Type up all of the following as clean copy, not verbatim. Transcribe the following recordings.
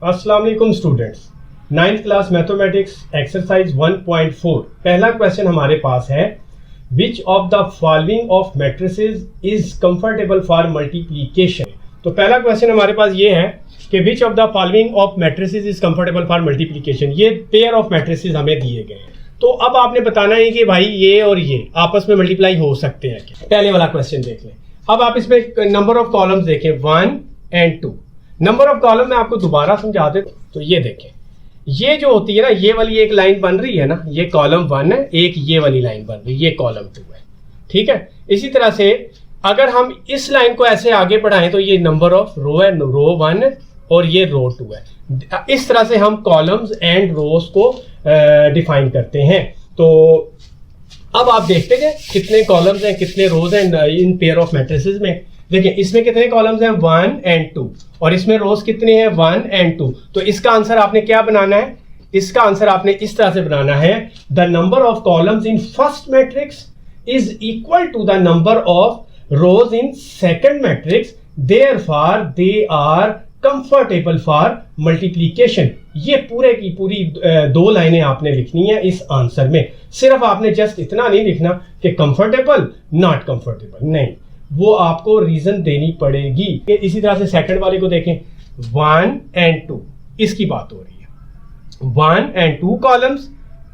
अस्सलाम वालेकुम students, 9th class mathematics exercise 1.4 पहला क्वेश्चन हमारे पास है which of the following of matrices is comfortable for multiplication. तो पहला क्वेश्चन हमारे पास ये है कि which of the following of matrices is comfortable for multiplication. ये पेयर ऑफ मैट्रिसेस हमें दिए गए हैं, तो अब आपने बताना है कि भाई ये और ये आपस में मल्टीप्लाई हो सकते हैं क्या। पहले वाला क्वेश्चन देख लें। अब आप इसमें नंबर ऑफ कॉलम्स देखें 1 and 2। नंबर ऑफ कॉलम में आपको दोबारा समझा दे तो ये देखें, ये जो होती है ना, ये वाली एक लाइन बन रही है ना, ये कॉलम 1 है, एक ये वाली लाइन बन रही है, ये कॉलम 2 है, ठीक है। इसी तरह से अगर हम इस लाइन को ऐसे आगे बढ़ाएं तो ये नंबर ऑफ रो है, रो 1 और ये रो 2 है। इस तरह से हम कॉलम्स एंड रोज को डिफाइन करते हैं। तो अब आप देखते हैं कितने कॉलम्स हैं, कितने रोज हैं इन पेयर ऑफ मैट्रिसेस में। देखिए इसमें कितने कॉलम्स हैं 1 and 2 और इसमें रोज कितने हैं 1 and 2। तो इसका आंसर आपने क्या बनाना है, इसका आंसर आपने इस तरह से बनाना है the number of columns in first matrix is equal to the number of rows in second matrix, therefore they are comfortable for multiplication. ये पूरे की पूरी 2 लाइनें आपने लिखनी है इस आंसर में। सिर्फ आपने जस्ट इतना नहीं लिखना कि कंफर्टेबल नॉट कंफर्टेबल, नहीं, वो आपको रीजन देनी पड़ेगी। इसी तरह से सेकंड वाले को देखें 1 and 2, इसकी बात हो रही है 1 and 2 कॉलम्स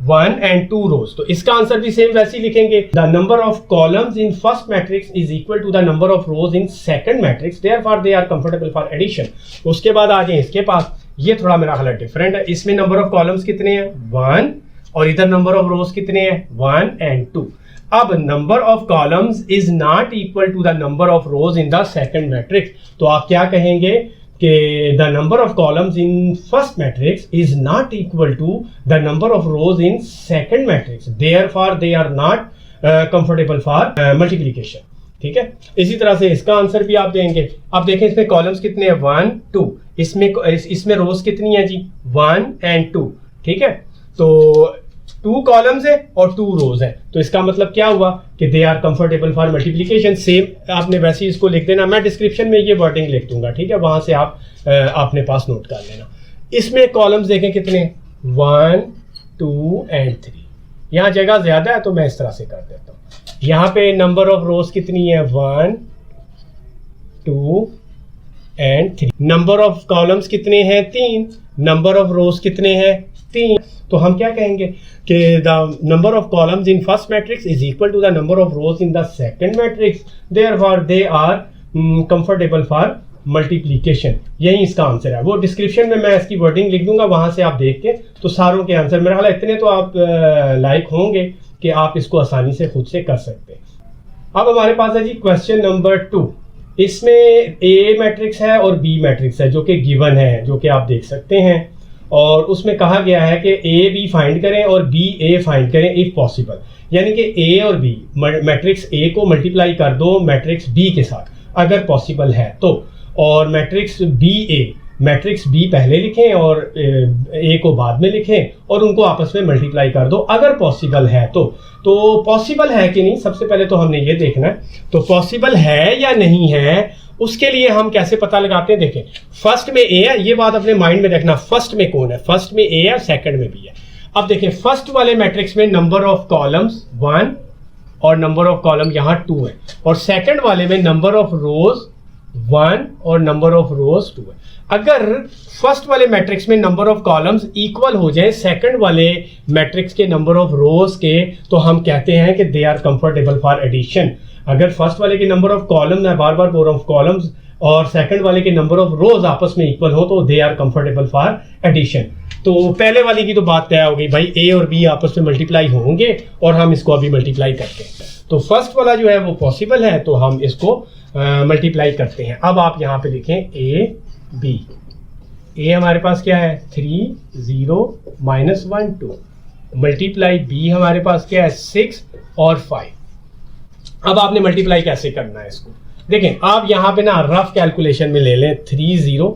1 and 2 रोज। तो इसका आंसर भी सेम वैसे ही लिखेंगे the number of columns in first matrix is equal to the number of rows in second matrix, therefore they are comfortable for addition. उसके बाद आ जाए इसके पास, ये थोड़ा मेरा हालत डिफरेंट है। इसमें नंबर ऑफ कॉलम्स कितने हैं 1 और इधर नंबर ऑफ रोज कितने हैं 1 and 2। अब number of columns is not equal to the number of rows in the second matrix. तो आप क्या कहेंगे कि the number of columns in first matrix is not equal to the number of rows in second matrix, therefore they are not comfortable for multiplication, ठीक है। इसी तरह से इसका आंसर भी आप देंगे। अब देखें इसमें कॉलम्स कितने हैं 1 2, इसमें रोज कितनी है जी 1 and 2, ठीक है। तो 2 कॉलम्स है और 2 रोज है, तो इसका मतलब क्या हुआ कि they are comfortable for multiplication. Same आपने वैसे ही इसको लिख देना, मैं डिस्क्रिप्शन में ये वर्डिंग लिख दूंगा, ठीक है, वहां से आप अपने पास नोट कर लेना। इसमें कॉलम्स देखें कितने 1 2 and 3, यहाँ जगह ज्यादा है तो मैं इस तरह से कर देता हूँ। यहाँ पे नंबर ऑफ रोज कितनी है 1 2 and 3। नंबर ऑफ कॉलम्स कितने हैं 3, नंबर ऑफ रोज कितने हैं 3। तो हम क्या कहेंगे कि the number of columns in first matrix is equal to the number of rows in the second matrix, therefore they are comfortable for multiplication. यही इसका आंसर है। वो डिस्क्रिप्शन में मैं इसकी वर्डिंग लिख दूंगा, वहां से आप देख के तो सारों के आंसर मेरा ख्याल इतने तो आप लाइक होंगे कि आप इसको आसानी से खुद से कर सकते हैं। अब हमारे पास है जी क्वेश्चन नंबर 2। इसमें ए मैट्रिक्स है और बी मैट्रिक्स है जो कि गिवन है, जो कि आप देख सकते हैं, और उसमें कहा गया है कि ए बी फाइंड करें और बी ए फाइंड करें इफ पॉसिबल। यानी कि ए और बी, मैट्रिक्स ए को मल्टीप्लाई कर दो मैट्रिक्स बी के साथ अगर पॉसिबल है तो, और मैट्रिक्स बी पहले लिखें और ए को बाद में लिखें और उनको आपस में मल्टीप्लाई कर दो अगर पॉसिबल है तो पॉसिबल है कि नहीं, सबसे पहले तो हमने ये देखना है तो पॉसिबल है या नहीं है। उसके लिए हम कैसे पता लगाते हैं, देखें फर्स्ट में ए है, ये बात अपने माइंड में रखना, फर्स्ट में कौन है, फर्स्ट में ए है, सेकंड में बी है। अब देखें फर्स्ट वाले मैट्रिक्स में नंबर ऑफ कॉलम्स 1 और नंबर ऑफ कॉलम यहाँ 2 है, और सेकंड वाले में नंबर ऑफ रोज 1 और नंबर ऑफ रोज 2 है। अगर फर्स्ट वाले मैट्रिक्स में नंबर ऑफ कॉलम्स इक्वल हो जाए सेकंड वाले मैट्रिक्स के नंबर ऑफ रोज के, तो हम कहते हैं कि they are comfortable for addition. अगर फर्स्ट वाले के नंबर ऑफ कॉलम, मैं बार बार बोल रहा हूँ, कॉलम्स और सेकंड वाले के नंबर ऑफ रोज आपस में इक्वल हो तो they are comfortable for addition. तो पहले वाली की तो बात तय हो गई, भाई ए और बी आपस में मल्टीप्लाई होंगे और हम इसको अभी मल्टीप्लाई करते हैं। तो फर्स्ट वाला जो है वो पॉसिबल है तो हम इसको मल्टीप्लाई करते हैं। अब आप यहाँ पे लिखें ए बी, ए हमारे पास क्या है 3 0 -1 2, मल्टीप्लाई बी हमारे पास क्या है 6 और 5। अब आपने मल्टीप्लाई कैसे करना है इसको, देखें आप यहाँ पे ना रफ कैलकुलेशन में ले लें 3 0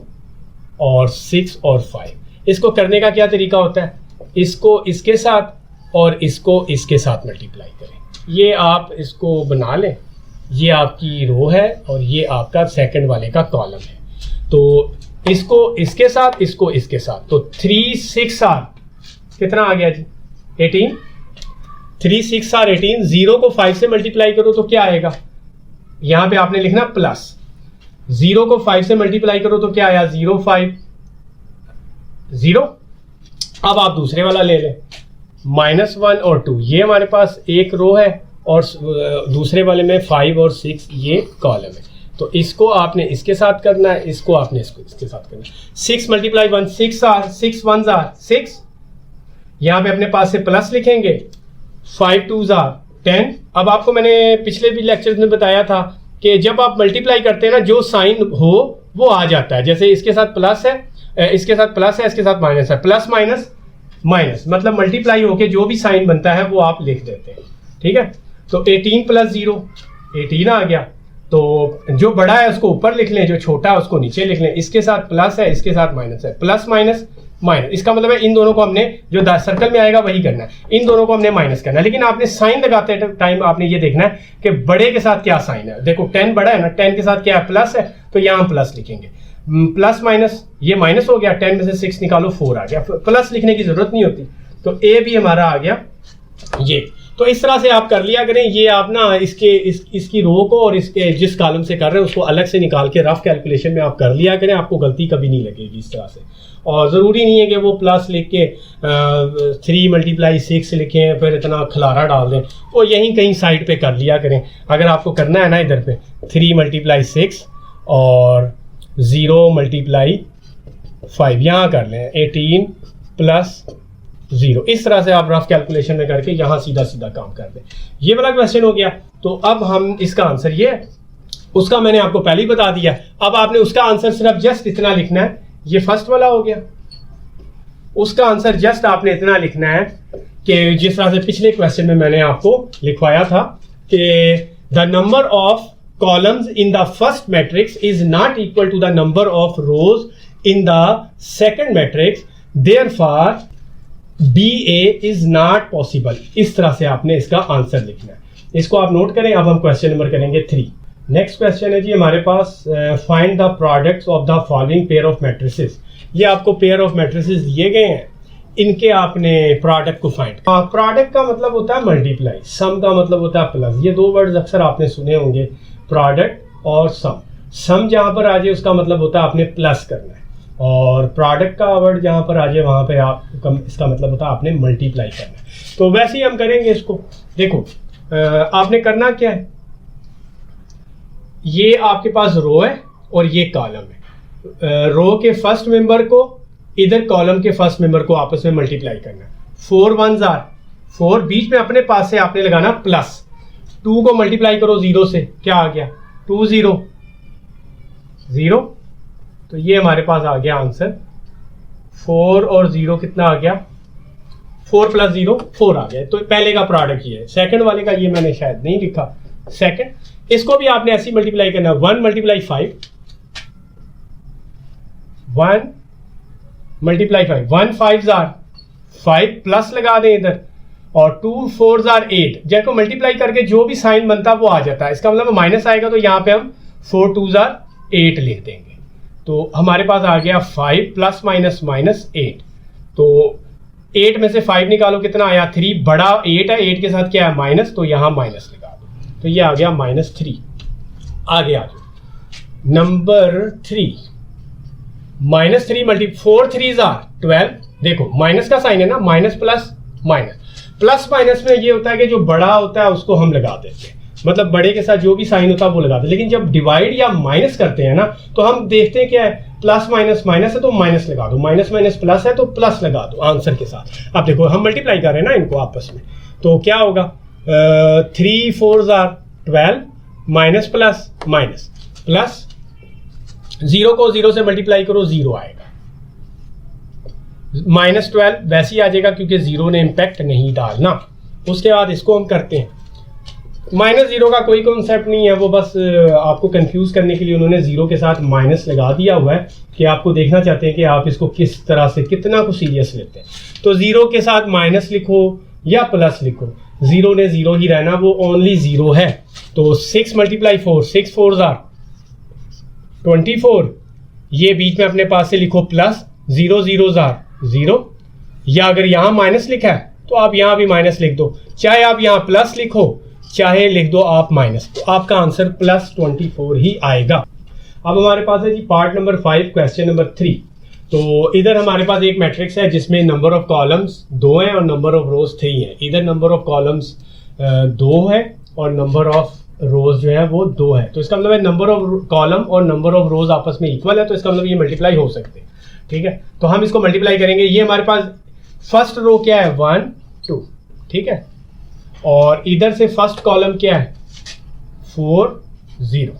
और 6 और 5। इसको करने का क्या तरीका होता है, इसको इसके साथ और इसको इसके साथ मल्टीप्लाई करें। ये आप इसको बना लें, ये आपकी रो है और ये आपका सेकंड वाले का कॉलम है। तो इसको इसके साथ, इसको इसके साथ, तो 3 6 R कितना आ गया जी 18, 3 6 R 18। 0 को 5 से मल्टीप्लाई करो तो क्या आएगा, यहां पे आपने लिखना प्लस, 0 को 5 से मल्टीप्लाई करो तो क्या आया 0 5 0। अब आप दूसरे वाला ले लें, -1 और 2 ये हमारे पास एक रो है और दूसरे वाले में 5 और 6 ये कॉलम है। तो इसको आपने इसके साथ करना है, इसको आपने इसके साथ करना है। 6 × 1 6 R, 6 1s are 6, यहां पे अपने पास से प्लस लिखेंगे, 5 2s are 10। अब आपको मैंने पिछले भी लेक्चर में बताया था कि जब आप मल्टीप्लाई करते हैं ना, जो साइन हो वो आ जाता है। जैसे इसके साथ प्लस है, इसके साथ प्लस है, इसके साथ माइनस है, प्लस माइनस माइनस, मतलब मल्टीप्लाई होके जो भी साइन बनता है वो आप लिख देते हैं। ठीक है, तो 18 + 0 18 आ गया। तो जो बड़ा है उसको ऊपर लिख लें, जो छोटा है उसको नीचे लिख लें। इसके साथ प्लस है, इसके साथ माइनस है, प्लस माइनस माइनस, इसका मतलब है इन दोनों को हमने जो सर्कल में आएगा वही करना है, इन दोनों को हमने माइनस करना है। लेकिन आपने साइन लगाते टाइम आपने ये देखना है कि बड़े के साथ क्या साइन है। देखो 10 बड़ा है ना, 10 के साथ क्या है प्लस है, तो यहाँ हम प्लस लिखेंगे। प्लस माइनस, ये माइनस हो गया, 10 में से 6 निकालो 4 आ गया, प्लस लिखने की जरूरत नहीं होती। तो ए भी हमारा आ गया ये। तो इस तरह से आप कर लिया करें। ये आप ना इसकी रो को और इसके जिस कॉलम से कर रहे हैं उसको अलग से निकाल के रफ कैलकुलेशन में आप कर लिया करें, आपको गलती कभी नहीं लगेगी इस तरह से। और ज़रूरी नहीं है कि वो प्लस लिख के 3 × 6 लिखें फिर इतना खलारा डाल दें, वो यहीं कहीं साइड पे कर लिया करें। अगर आपको करना है ना इधर पे 3 × 6 और 0 × 5 यहाँ कर लें 18 + 0। इस तरह से आप रफ कैलकुलेशन में करके यहाँ सीधा सीधा काम कर दें। ये वाला क्वेश्चन हो गया। तो अब हम इसका आंसर ये है, उसका मैंने आपको पहले ही बता दिया। अब आपने उसका आंसर सिर्फ जस्ट इतना लिखना है, ये फर्स्ट वाला हो गया। उसका आंसर जस्ट आपने इतना लिखना है कि जिस तरह से पिछले क्वेश्चन में मैंने आपको लिखवाया था कि the number of columns in the first matrix is not equal to the number of rows in the second matrix, therefore BA is not possible. इस तरह से आपने इसका आंसर लिखना है। इसको आप नोट करें। अब हम क्वेश्चन नंबर करेंगे 3। नेक्स्ट क्वेश्चन है जी हमारे पास, find the products of the following pair of matrices. ये आपको पेयर ऑफ मैट्रिसेस दिए गए हैं, इनके आपने प्रोडक्ट को फाइंड। प्रोडक्ट का मतलब होता है मल्टीप्लाई, सम का मतलब होता है प्लस। ये दो वर्ड्स अक्सर आपने सुने होंगे, प्रोडक्ट और सम। सम जहां पर आ जाए उसका मतलब होता है आपने प्लस करना है, और प्रोडक्ट का वर्ड जहां पर आ जाए वहां पे आप इसका मतलब होता है आपने मल्टीप्लाई करना है। तो वैसे ही हम करेंगे इसको। देखो आपने करना क्या है, ये आपके पास रो है और ये कॉलम है। रो के फर्स्ट मेंबर को इधर कॉलम के फर्स्ट मेंबर को आपस में मल्टीप्लाई करना है। 4 1s are 4, बीच में अपने पास से आपने लगाना प्लस। 2 को मल्टीप्लाई करो 0 से, क्या आ गया 2 0 0। तो ये हमारे पास आ गया आंसर। 4 और 0 कितना आ गया, 4 + 0 4 आ गया। तो पहले का प्रोडक्ट ये है। सेकंड वाले का ये मैंने शायद नहीं लिखा। सेकंड, इसको भी आपने ऐसी मल्टीप्लाई करना। 1 × 5 1 × 5 1 5s are 5 प्लस लगा दें इधर, और 2 4s are 8। जैसे मल्टीप्लाई करके जो भी साइन बनता है वो आ जाता है। इसका मतलब माइनस आएगा तो यहाँ पे हम 4 2s are 8 लिख देंगे। तो हमारे पास आ गया 5 + -8। तो 8 में से 5 निकालो, कितना आया 3। बड़ा 8 है, 8 के साथ क्या है माइनस, तो यहाँ माइनस लगा दो, तो ये आ गया -3। आगे आ जाओ नंबर 3। -3 4 3s are 12। देखो माइनस का साइन है ना, minus plus minus. Plus minus में ये होता है कि जो बड़ा होता है उसको हम लगा देते हैं, मतलब बड़े के साथ जो भी साइन होता है वो लगाते हैं। लेकिन जब डिवाइड या माइनस करते हैं ना, तो हम देखते हैं क्या है, प्लस माइनस माइनस है तो माइनस लगा दो, माइनस माइनस प्लस है तो प्लस लगा दो आंसर के साथ। अब देखो हम मल्टीप्लाई कर रहे हैं ना इनको आपस में, तो क्या होगा 3 4s are 12 minus plus minus plus 0 को 0 से मल्टीप्लाई करो 0 आएगा, -12 वैसे ही आ जाएगा क्योंकि 0 ने इम्पैक्ट नहीं डालना। उसके बाद इसको हम करते हैं। -0 का कोई कॉन्सेप्ट नहीं है, वो बस आपको कंफ्यूज करने के लिए उन्होंने 0 के साथ माइनस लगा दिया हुआ है कि आपको देखना चाहते हैं कि आप इसको किस तरह से कितना को सीरियस लेते हैं। तो 0 के साथ माइनस लिखो या प्लस लिखो, 0 ने 0 ही रहना, वो ओनली 0 है। तो 6 × 4 6 4s are 24, ये बीच में अपने पास से लिखो प्लस, 0 0 0, या अगर यहाँ माइनस लिखा है तो आप यहाँ भी माइनस लिख दो, चाहे आप यहाँ प्लस लिखो चाहे लिख दो आप माइनस, तो आपका आंसर +24 ही आएगा। अब हमारे पास है जी पार्ट नंबर 5 क्वेश्चन नंबर 3। तो इधर हमारे पास एक मैट्रिक्स है जिसमें नंबर ऑफ कॉलम्स 2 हैं और नंबर ऑफ रोज 3 है। इधर नंबर ऑफ कॉलम्स 2 है और नंबर ऑफ रोज जो है वो 2 है। तो इसका मतलब है नंबर ऑफ कॉलम और नंबर ऑफ रोज आपस में इक्वल है, तो इसका मतलब ये मल्टीप्लाई हो सकते हैं। ठीक है, तो हम इसको मल्टीप्लाई करेंगे। ये हमारे पास फर्स्ट रो क्या है 1 2, ठीक है, और इधर से फर्स्ट कॉलम क्या है 4 0।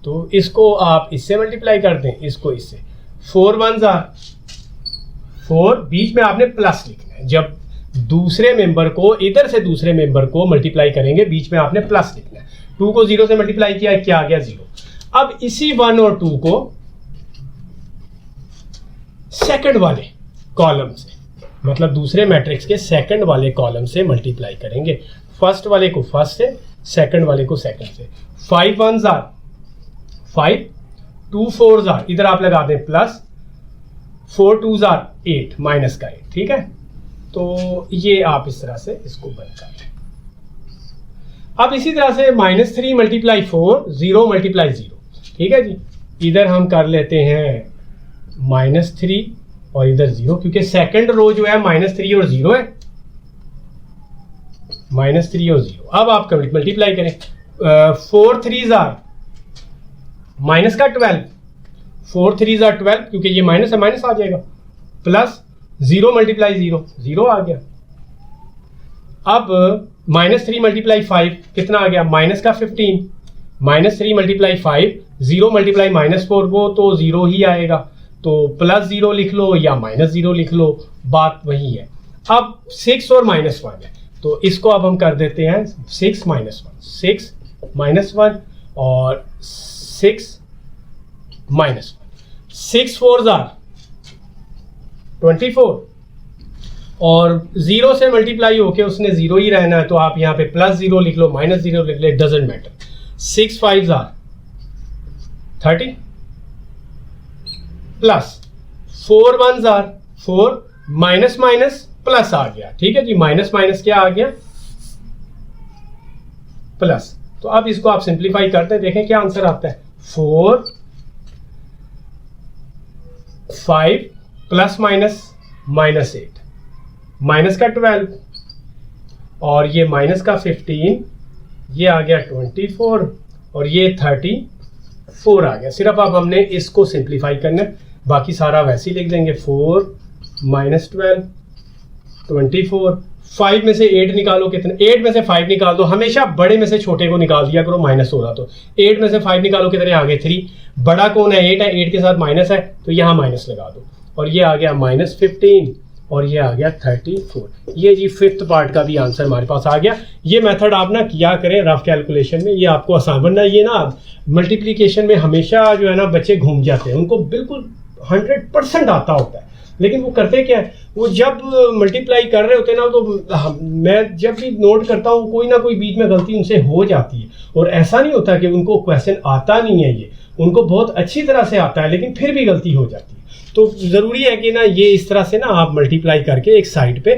तो इसको आप इससे मल्टीप्लाई कर दें, इसको इससे, 4 1 4, बीच में आपने प्लस लिखना है। जब दूसरे मेंबर को इधर से दूसरे मेंबर को मल्टीप्लाई करेंगे बीच में आपने प्लस लिखना है। 2 को 0 से मल्टीप्लाई किया, क्या आ गया 0। अब इसी 1 और 2 को सेकंड वाले कॉलम से, मतलब दूसरे मैट्रिक्स के सेकंड वाले कॉलम से मल्टीप्लाई करेंगे। फर्स्ट वाले को फर्स्ट से, सेकंड वाले को सेकंड से। 5 1 5, 2 4 इधर आप लगा दें प्लस, 4 2 8 माइनस का 8। ठीक है, तो ये आप इस तरह से इसको बंद कर लें। अब इसी तरह से -3 × 4 0 × 0। ठीक है जी, इधर हम कर लेते हैं -3 और इधर 0, क्योंकि सेकंड रो जो है -3 और 0 है, -3 और 0। अब आप मल्टीप्लाई करें, 4 3 माइनस का 12, 4 3 12, क्योंकि ये माइनस है माइनस आ जाएगा, प्लस 0 × 0 0 आ गया। अब -3 × 5 कितना आ गया, माइनस का 15, -3 × 5 0 × -4, वो तो 0 ही आएगा, तो +0 लिख लो या -0 लिख लो, बात वही है। अब 6 और -1 है, तो इसको अब हम कर देते हैं 6 - 1, 6 - 1 और 6 - 1। 6 4 24, और 0 से मल्टीप्लाई होके उसने 0 ही रहना है, तो आप यहाँ पे +0 लिख लो, -0 लिख लो, doesn't matter. 6 5 30, plus 4 1 4, minus minus plus आ गया। ठीक है जी, माइनस माइनस क्या आ गया, प्लस। तो अब इसको आप सिंप्लीफाई करते हैं, देखें क्या आंसर आता है। 4 5 प्लस माइनस -8, माइनस का 12 और ये माइनस का 15, ये आ गया 24 और ये 34 आ गया। सिर्फ अब हमने इसको सिंप्लीफाई करना है, बाकी सारा वैसे ही लिख देंगे। 4 - 12 24, 5 में से 8 निकालो, कितने, 8 में से 5 निकाल दो, हमेशा बड़े में से छोटे को निकाल दिया करो, माइनस हो रहा तो 8 में से 5 निकालो, कितने आ गए 3, बड़ा कौन है 8 है, 8 के साथ माइनस है तो यहाँ माइनस लगा दो, और ये आ गया -15 और ये आ गया 34। ये जी 5th पार्ट का भी आंसर हमारे पास आ गया। ये मेथड आप ना किया करें रफ कैलकुलेशन में, ये आपको आसान, वरना ये ना मल्टीप्लिकेशन में हमेशा जो है ना बच्चे घूम जाते हैं, उनको बिल्कुल 100% आता होता है, लेकिन वो करते क्या है, वो जब मल्टीप्लाई कर रहे होते हैं ना, तो मैं जब भी नोट करता हूँ कोई ना कोई बीच में गलती उनसे हो जाती है, और ऐसा नहीं होता कि उनको क्वेश्चन आता नहीं है, ये उनको बहुत अच्छी तरह से आता है, लेकिन फिर भी गलती हो जाती है। तो ज़रूरी है कि ना ये इस तरह से ना आप मल्टीप्लाई करके एक साइड पे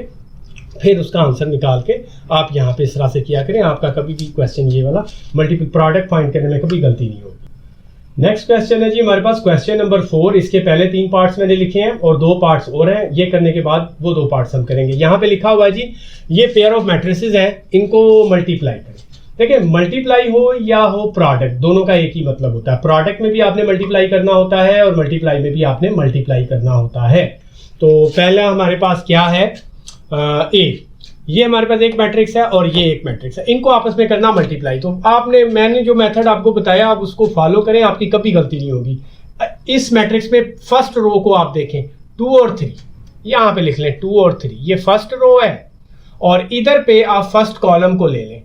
फिर उसका आंसर निकाल के आप यहाँ पे इस तरह से किया करें, आपका कभी भी क्वेश्चन ये वाला मल्टीपल प्रोडक्ट फाइंड करने में कभी गलती नहीं होगी। नेक्स्ट क्वेश्चन है जी हमारे पास क्वेश्चन नंबर 4। इसके पहले 3 पार्ट्स मैंने लिखे हैं और 2 पार्ट्स और हैं, ये करने के बाद वो 2 पार्ट्स हम करेंगे। यहाँ पे लिखा हुआ है जी, ये पेयर ऑफ मैट्रिसेस हैं, इनको मल्टीप्लाई करें। देखिए, मल्टीप्लाई हो या हो प्रोडक्ट, दोनों का एक ही मतलब होता है। प्रोडक्ट में भी आपने मल्टीप्लाई करना होता है और मल्टीप्लाई में भी आपने मल्टीप्लाई करना होता है। तो पहला हमारे पास क्या है, ए, ये हमारे पास एक मैट्रिक्स है और ये एक मैट्रिक्स है, इनको आपस में करना मल्टीप्लाई। तो मैंने जो मेथड आपको बताया आप उसको फॉलो करें, आपकी कभी गलती नहीं होगी। इस मैट्रिक्स में फर्स्ट रो को आप देखें, 2 और 3, यहाँ पे लिख लें 2 और 3, ये फर्स्ट रो है, और इधर पे आप फर्स्ट कॉलम को ले लें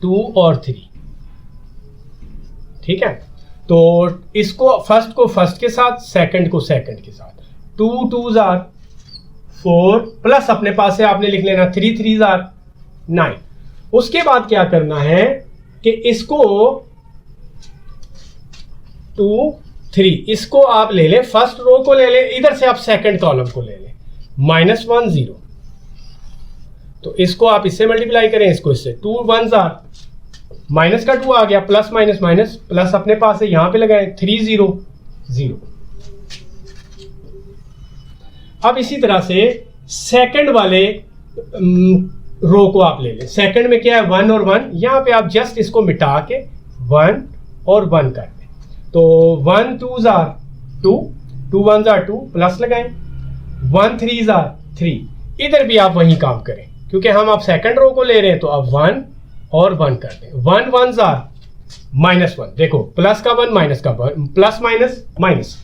2 और 3। ठीक है, तो इसको फर्स्ट को फर्स्ट के साथ, सेकंड को सेकंड के साथ, 2 2 4 प्लस अपने पास से आपने लिख लेना 3 3 9। उसके बाद क्या करना है कि इसको 2 3, इसको आप ले लें, फर्स्ट रो को ले लें, इधर से आप सेकंड कॉलम को ले लें, -1 0, तो इसको आप इससे मल्टीप्लाई करें, इसको इससे, 2 1 जार, माइनस का 2 आ गया, प्लस माइनस माइनस, प्लस अपने पास है यहां पे लगाएं, 3 0 0। अब इसी तरह से सेकंड वाले रो को आप ले लें, सेकंड में क्या है 1 और 1, यहां पे आप जस्ट इसको मिटा के 1 और 1 कर दें, तो 1 2 जार 2, 2 1 जार 2, प्लस लगाएं, 1 3 जार 3, इधर भी आप वही काम करें क्योंकि हम आप सेकंड रो को ले रहे हैं, तो अब 1 और 1 कर दें, 1 1 जार -1, देखो प्लस का 1 माइनस का 1, प्लस माइनस माइनस,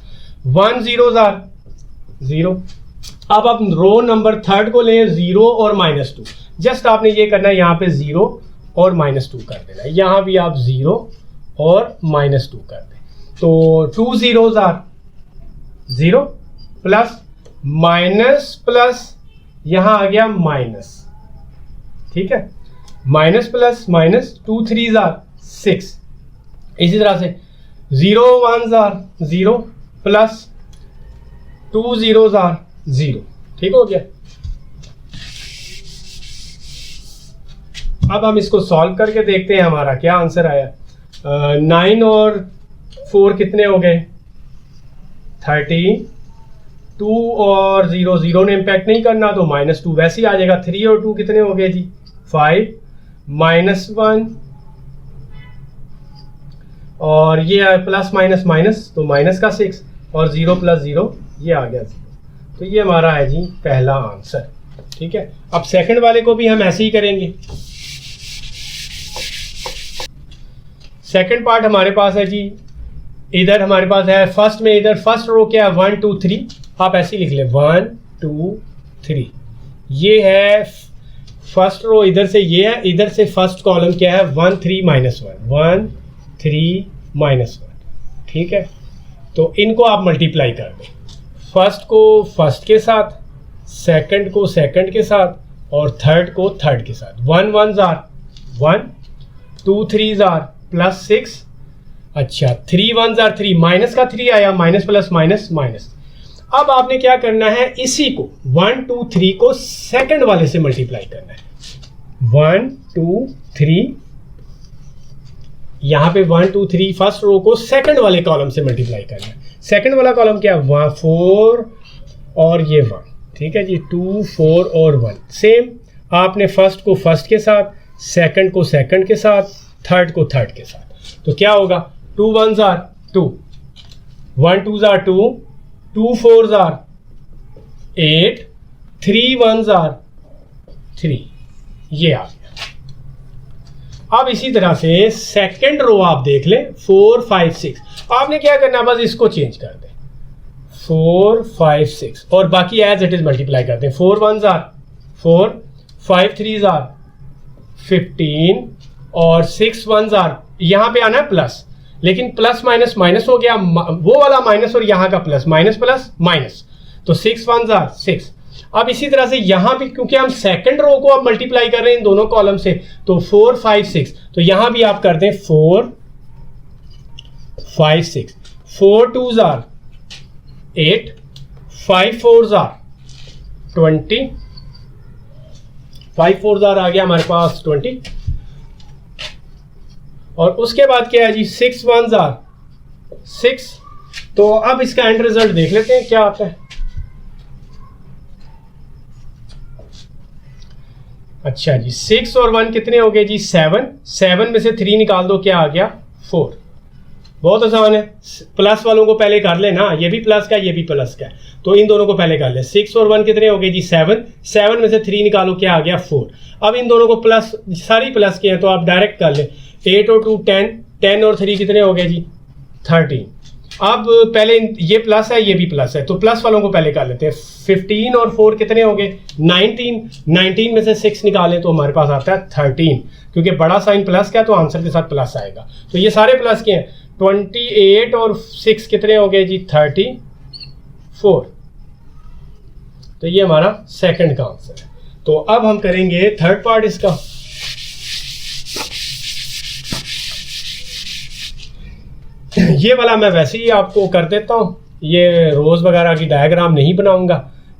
1 0 जार 0। अब आप रो नंबर थर्ड को लें, 0 और -2, जस्ट आपने ये करना है, यहाँ पे 0 और -2 कर देना है, यहाँ भी आप 0 और -2 कर दें, तो 2 0 जार 0, प्लस माइनस प्लस यहां आ गया माइनस, ठीक है, माइनस प्लस माइनस, 2 3 जार 6, इसी तरह से 0 1 जार 0, प्लस 2 0 जार 0, ठीक हो गया। अब हम इसको सॉल्व करके देखते हैं हमारा क्या आंसर आया। 9 और 4 कितने हो गए, 13, 2 और 0 0 ने इम्पैक्ट नहीं करना तो -2 वैसे ही आ जाएगा, 3 और 2 कितने हो गए जी 5, -1 और ये है प्लस माइनस माइनस, तो माइनस का 6 और 0 + 0 ये आ गया 0, तो ये हमारा है जी पहला आंसर, ठीक है। अब सेकंड वाले को भी हम ऐसे ही करेंगे। सेकंड पार्ट हमारे पास है जी, इधर हमारे पास है फर्स्ट में, इधर फर्स्ट रो क्या है 1 2 3, आप ऐसे ही लिख लें 1 2 3, ये है फर्स्ट रो, इधर से ये है, इधर से फर्स्ट कॉलम क्या है 1 3 -1, 1 3 -1, ठीक है। तो इनको आप मल्टीप्लाई कर दें, फर्स्ट को फर्स्ट के साथ, सेकंड को सेकंड के साथ और थर्ड को थर्ड के साथ, 1 1 जार 1, 2 3 जार +6, अच्छा 3 1 जार 3, माइनस का 3 आया, माइनस प्लस माइनस माइनस। अब आपने क्या करना है, इसी को 1 2 3 को सेकंड वाले से मल्टीप्लाई करना है, 1 2 3, यहां पे 1 2 3 फर्स्ट रो को सेकंड वाले कॉलम से मल्टीप्लाई करना है। सेकंड वाला कॉलम क्या है 4 और ये 1, ठीक है जी, 2 4 और 1, सेम आपने फर्स्ट को फर्स्ट के साथ, सेकंड को सेकंड के साथ, थर्ड को थर्ड के साथ, तो क्या होगा 2 1 जार 2, 1 2 जार 2, 2 4 जार 8, 3 1 जार 3, ये आ गया। अब इसी तरह से सेकंड रो आप देख लें 4 5 6, आपने क्या करना, बस इसको चेंज कर दें 4 5 6 और बाकी एज इट इज मल्टीप्लाई करते हैं, 4 1 जार 4, 5 3 जार 15 और 6 1 जार, यहां पे आना है प्लस, लेकिन प्लस माइनस माइनस हो गया, वो वाला माइनस और यहां का प्लस, माइनस प्लस माइनस, तो 6 1 जार 6। अब इसी तरह से यहां भी क्योंकि हम सेकंड रो को अब मल्टीप्लाई कर रहे हैं इन दोनों कॉलम से, तो 4 5 6, तो यहां भी आप कर दें 4 5 6, 4 2 जार 8, 5 4 जार 20, 5 4 जार आ गया हमारे पास 20, और उसके बाद क्या है जी 6 1 जार 6। तो अब इसका एंड रिजल्ट देख लेते हैं क्या आता है। अच्छा जी 6 और 1 कितने हो गए जी 7, 7 में से 3 निकाल दो, क्या आ गया 4, बहुत आसान है। प्लस वालों को पहले कर लेना, ये भी प्लस का ये भी प्लस का, तो इन दोनों को पहले कर ले। 6 और 1 कितने हो गए जी 7, 7 में से 3 निकालो, क्या आ गया 4। अब इन दोनों को प्लस, सारी प्लस के हैं तो आप डायरेक्ट कर ले, 8 और 2 10, 10 और 3 कितने हो गए जी 13। अब पहले ये प्लस है ये भी प्लस है, तो प्लस वालों को पहले कर लेते हैं। 15 और 4 कितने हो गए 19, 19 में से 6 निकालें तो हमारे पास आता है 13, क्योंकि बड़ा साइन प्लस का है तो आंसर के साथ प्लस आएगा, तो ये सारे प्लस के हैं। 28 और 6 कितने हो गए जी 34, तो ये हमारा सेकंड का आंसर है। तो अब हम करेंगे थर्ड पार्ट इसका। ये वाला मैं वैसे ही आपको कर देता हूँ, ये रोज वगैरह की डायग्राम नहीं बनाऊंगा।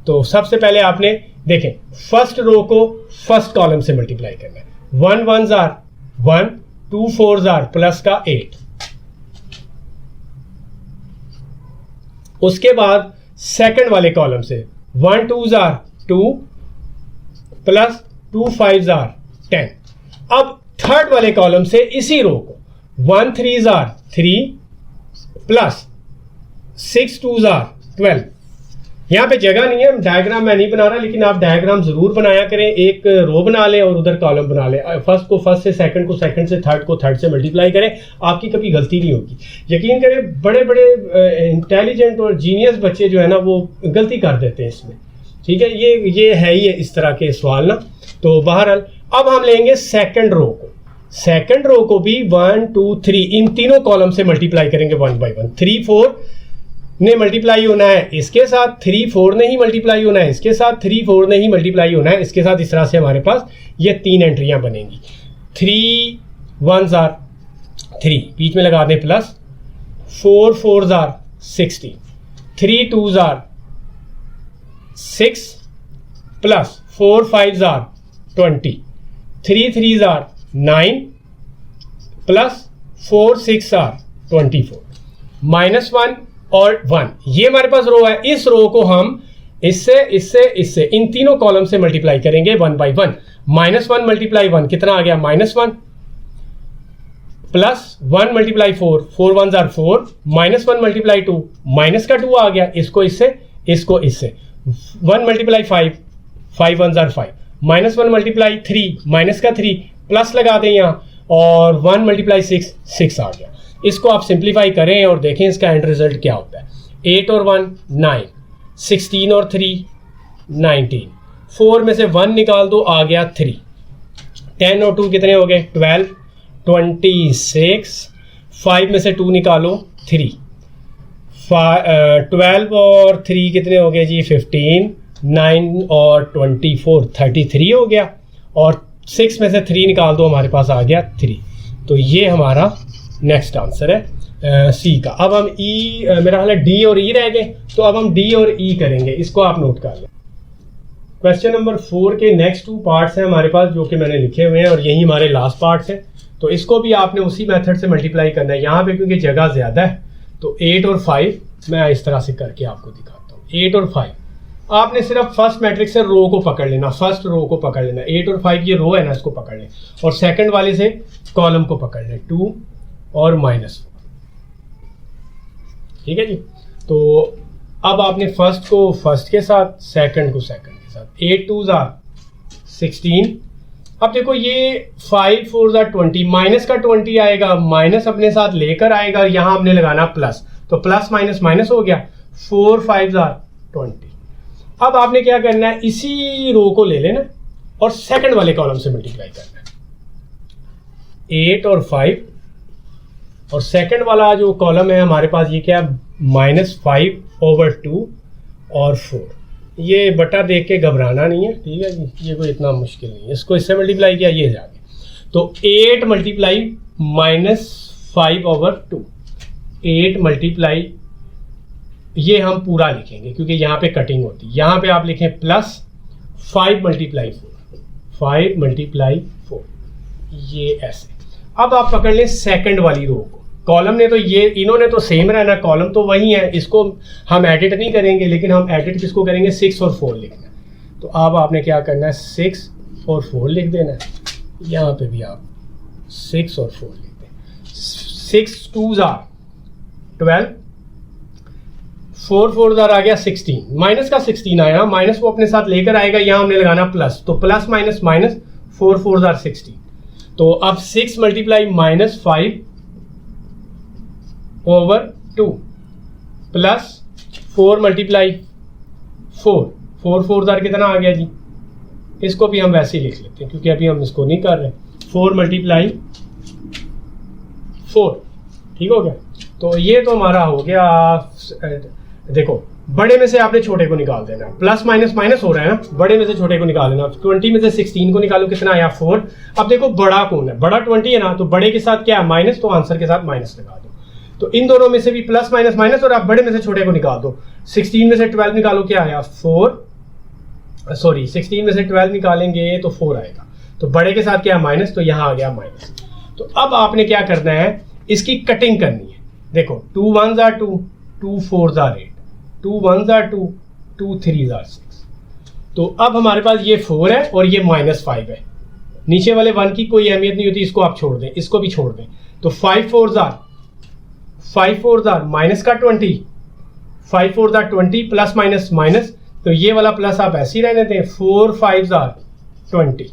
तो सबसे पहले आपने देखें फर्स्ट रो को फर्स्ट कॉलम से मल्टीप्लाई करना है। 1 1s are 1, 2 4s are plus का 8। उसके बाद सेकंड वाले कॉलम से 1 2s are 2 plus 2 5s are 10। अब थर्ड वाले कॉलम से इसी रो को 1 3s are 3 plus 6 2s are 12। यहां पे जगह नहीं है, डायग्राम मैं नहीं बना रहा, लेकिन आप डायग्राम जरूर बनाया करें। एक रो बना लें और उधर कॉलम बना लें। फर्स्ट को फर्स्ट से, सेकंड को सेकंड से, थर्ड को थर्ड से मल्टीप्लाई करें, आपकी कभी गलती नहीं होगी। यकीन करें बड़े बड़े इंटेलिजेंट और जीनियस बच्चे जो है ना वो गलती कर देते हैं इसमें। ठीक है, ये है ही इस तरह के सवाल ना। तो बहरहाल अब हम लेंगे सेकंड रो को। सेकंड रो को भी 1 2 3 इन तीनों कॉलम से मल्टीप्लाई करेंगे 1 by 1। 3 4 ने मल्टीप्लाई होना है इसके साथ, 3 4 ने ही मल्टीप्लाई होना है इसके साथ, 3 4 ने ही मल्टीप्लाई होना है इसके साथ। इस तरह से हमारे पास ये 3 एंट्रियां बनेंगी। 3 1s are 3, बीच में लगा दें plus, 4 4s are 16, 3 2s are 6 plus 4 5s are 20, 3 3s are 9 plus 4 6 are 24, -1 और 1। ये हमारे पास रो है। इस रो को हम इससे इन तीनों कॉलम से मल्टीप्लाई करेंगे 1 by 1। -1 मल्टीप्लाई 1 कितना आ गया? -1 plus 1 multiply 4, 4 1s are 4, -1 multiply 2, minus का 2 आ गया। इसको इससे, इसको इससे। 1 multiply 5, 5 1s are 5, -1 multiply 3, minus का 3, प्लस लगा दें यहाँ, और 1 मल्टीप्लाई 6, 6 आ गया। इसको आप सिंप्लीफाई करें और देखें इसका एंड रिजल्ट क्या होता है। 8 और 1 9, 16 और 3 19, 4 में से 1 निकाल दो, आ गया 3, 10 और 2 कितने हो गए? 12, 26, 5 में से 2 निकालो 3, 12 और 3 कितने हो गए जी? 15, 9 और 24 33 हो गया, और 6 में से 3 निकाल दो, हमारे पास आ गया 3। तो ये हमारा नेक्स्ट आंसर है सी का। अब हम ई, मेरा ख्याल है डी और ई रह गए, तो अब हम डी और ई करेंगे। इसको आप नोट कर लें। क्वेश्चन नंबर 4 के नेक्स्ट 2 पार्ट्स हैं हमारे पास, जो कि मैंने लिखे हुए हैं, और यही हमारे लास्ट पार्ट्स हैं। तो इसको भी आपने उसी मेथड से मल्टीप्लाई करना है। यहाँ पे क्योंकि जगह ज़्यादा है, तो 8 और 5 मैं इस तरह से करके आपको दिखाता हूँ। 8 और 5 आपने सिर्फ फर्स्ट मैट्रिक्स से रो को पकड़ लेना, फर्स्ट रो को पकड़ लेना। 8 और 5 ये रो है ना, इसको पकड़ लें, और सेकंड वाले से कॉलम को पकड़ लें, 2 और -4। ठीक है जी। तो अब आपने फर्स्ट को फर्स्ट के साथ, सेकंड को सेकंड के साथ। 8 2s are 16। अब देखो ये 5 4s are 20, माइनस का 20 आएगा, माइनस अपने साथ लेकर आएगा, यहाँ हमने लगाना प्लस, तो प्लस माइनस माइनस हो गया। 4 5s are 20। अब आपने क्या करना है, इसी रो को ले लेना और सेकंड वाले कॉलम से मल्टीप्लाई करना है। 8 और 5, और सेकंड वाला जो कॉलम है हमारे पास, ये क्या? -5 over 2 और 4। ये बटा देख के घबराना नहीं है, ठीक है जी, ये कोई इतना मुश्किल नहीं है। इसको इससे मल्टीप्लाई किया, ये जाके, तो 8 मल्टीप्लाई -5 over 2, 8 मल्टीप्लाई, ये हम पूरा लिखेंगे क्योंकि यहाँ पे कटिंग होती है। यहाँ पे आप लिखें प्लस 5 मल्टीप्लाई 4, 5 मल्टीप्लाई 4, ये ऐसे। अब आप पकड़ लें सेकंड वाली रो को। कॉलम ने तो ये, इन्होंने तो सेम रहना, कॉलम तो वही है, इसको हम एडिट नहीं करेंगे, लेकिन हम एडिट किसको करेंगे? 6 और 4 लिखना है। तो अब आपने क्या करना है, 6 और 4 लिख देना है। यहाँ पे भी आप 6 और 4 लिख दें। 6 2s are 12, 4 4s are आ गया 16, माइनस का 16 आया, माइनस वो अपने साथ लेकर आएगा, यहाँ हमने लगाना प्लस, तो plus minus minus, 4 4s are 16। तो अब 6 multiply -5 over 2 plus 4 multiply 4, 4 4s are कितना आ गया जी? इसको भी हम वैसे ही लिख लेते हैं क्योंकि अभी हम इसको नहीं कर रहे। 4 मल्टीप्लाई 4, ठीक हो गया। तो ये तो हमारा हो गया। देखो बड़े में से आपने छोटे को निकाल देना, प्लस माइनस माइनस हो रहा है ना, बड़े में से छोटे को निकाल देना। 20 में से 16 को निकालो, कितना आया? 4। अब देखो बड़ा कौन है? बड़ा 20 है ना, तो बड़े के साथ क्या है? माइनस, तो आंसर के साथ माइनस लगा दो। तो इन दोनों में से भी प्लस माइनस माइनस, और आप बड़े में से छोटे को निकाल दो। 16 में से 12 निकालो, क्या आया 4, सॉरी 16 में से 12 निकालेंगे तो 4 आएगा, तो बड़े के साथ क्या है माइनस, तो यहाँ आ गया माइनस। तो अब आपने क्या करना है, इसकी कटिंग करनी है। देखो 2 1s are 2, 2 4s are 8, 2 1s are 2, 2 3s are 6। तो अब हमारे पास ये 4 है और ये -5 है, नीचे वाले 1 की कोई अहमियत नहीं होती, इसको आप छोड़ दें, इसको भी छोड़ दें। तो 5 4s are माइनस का 20, 5 4s are 20 plus minus minus, तो ये वाला प्लस आप ऐसे ही रहने दें, 4 5s are 20।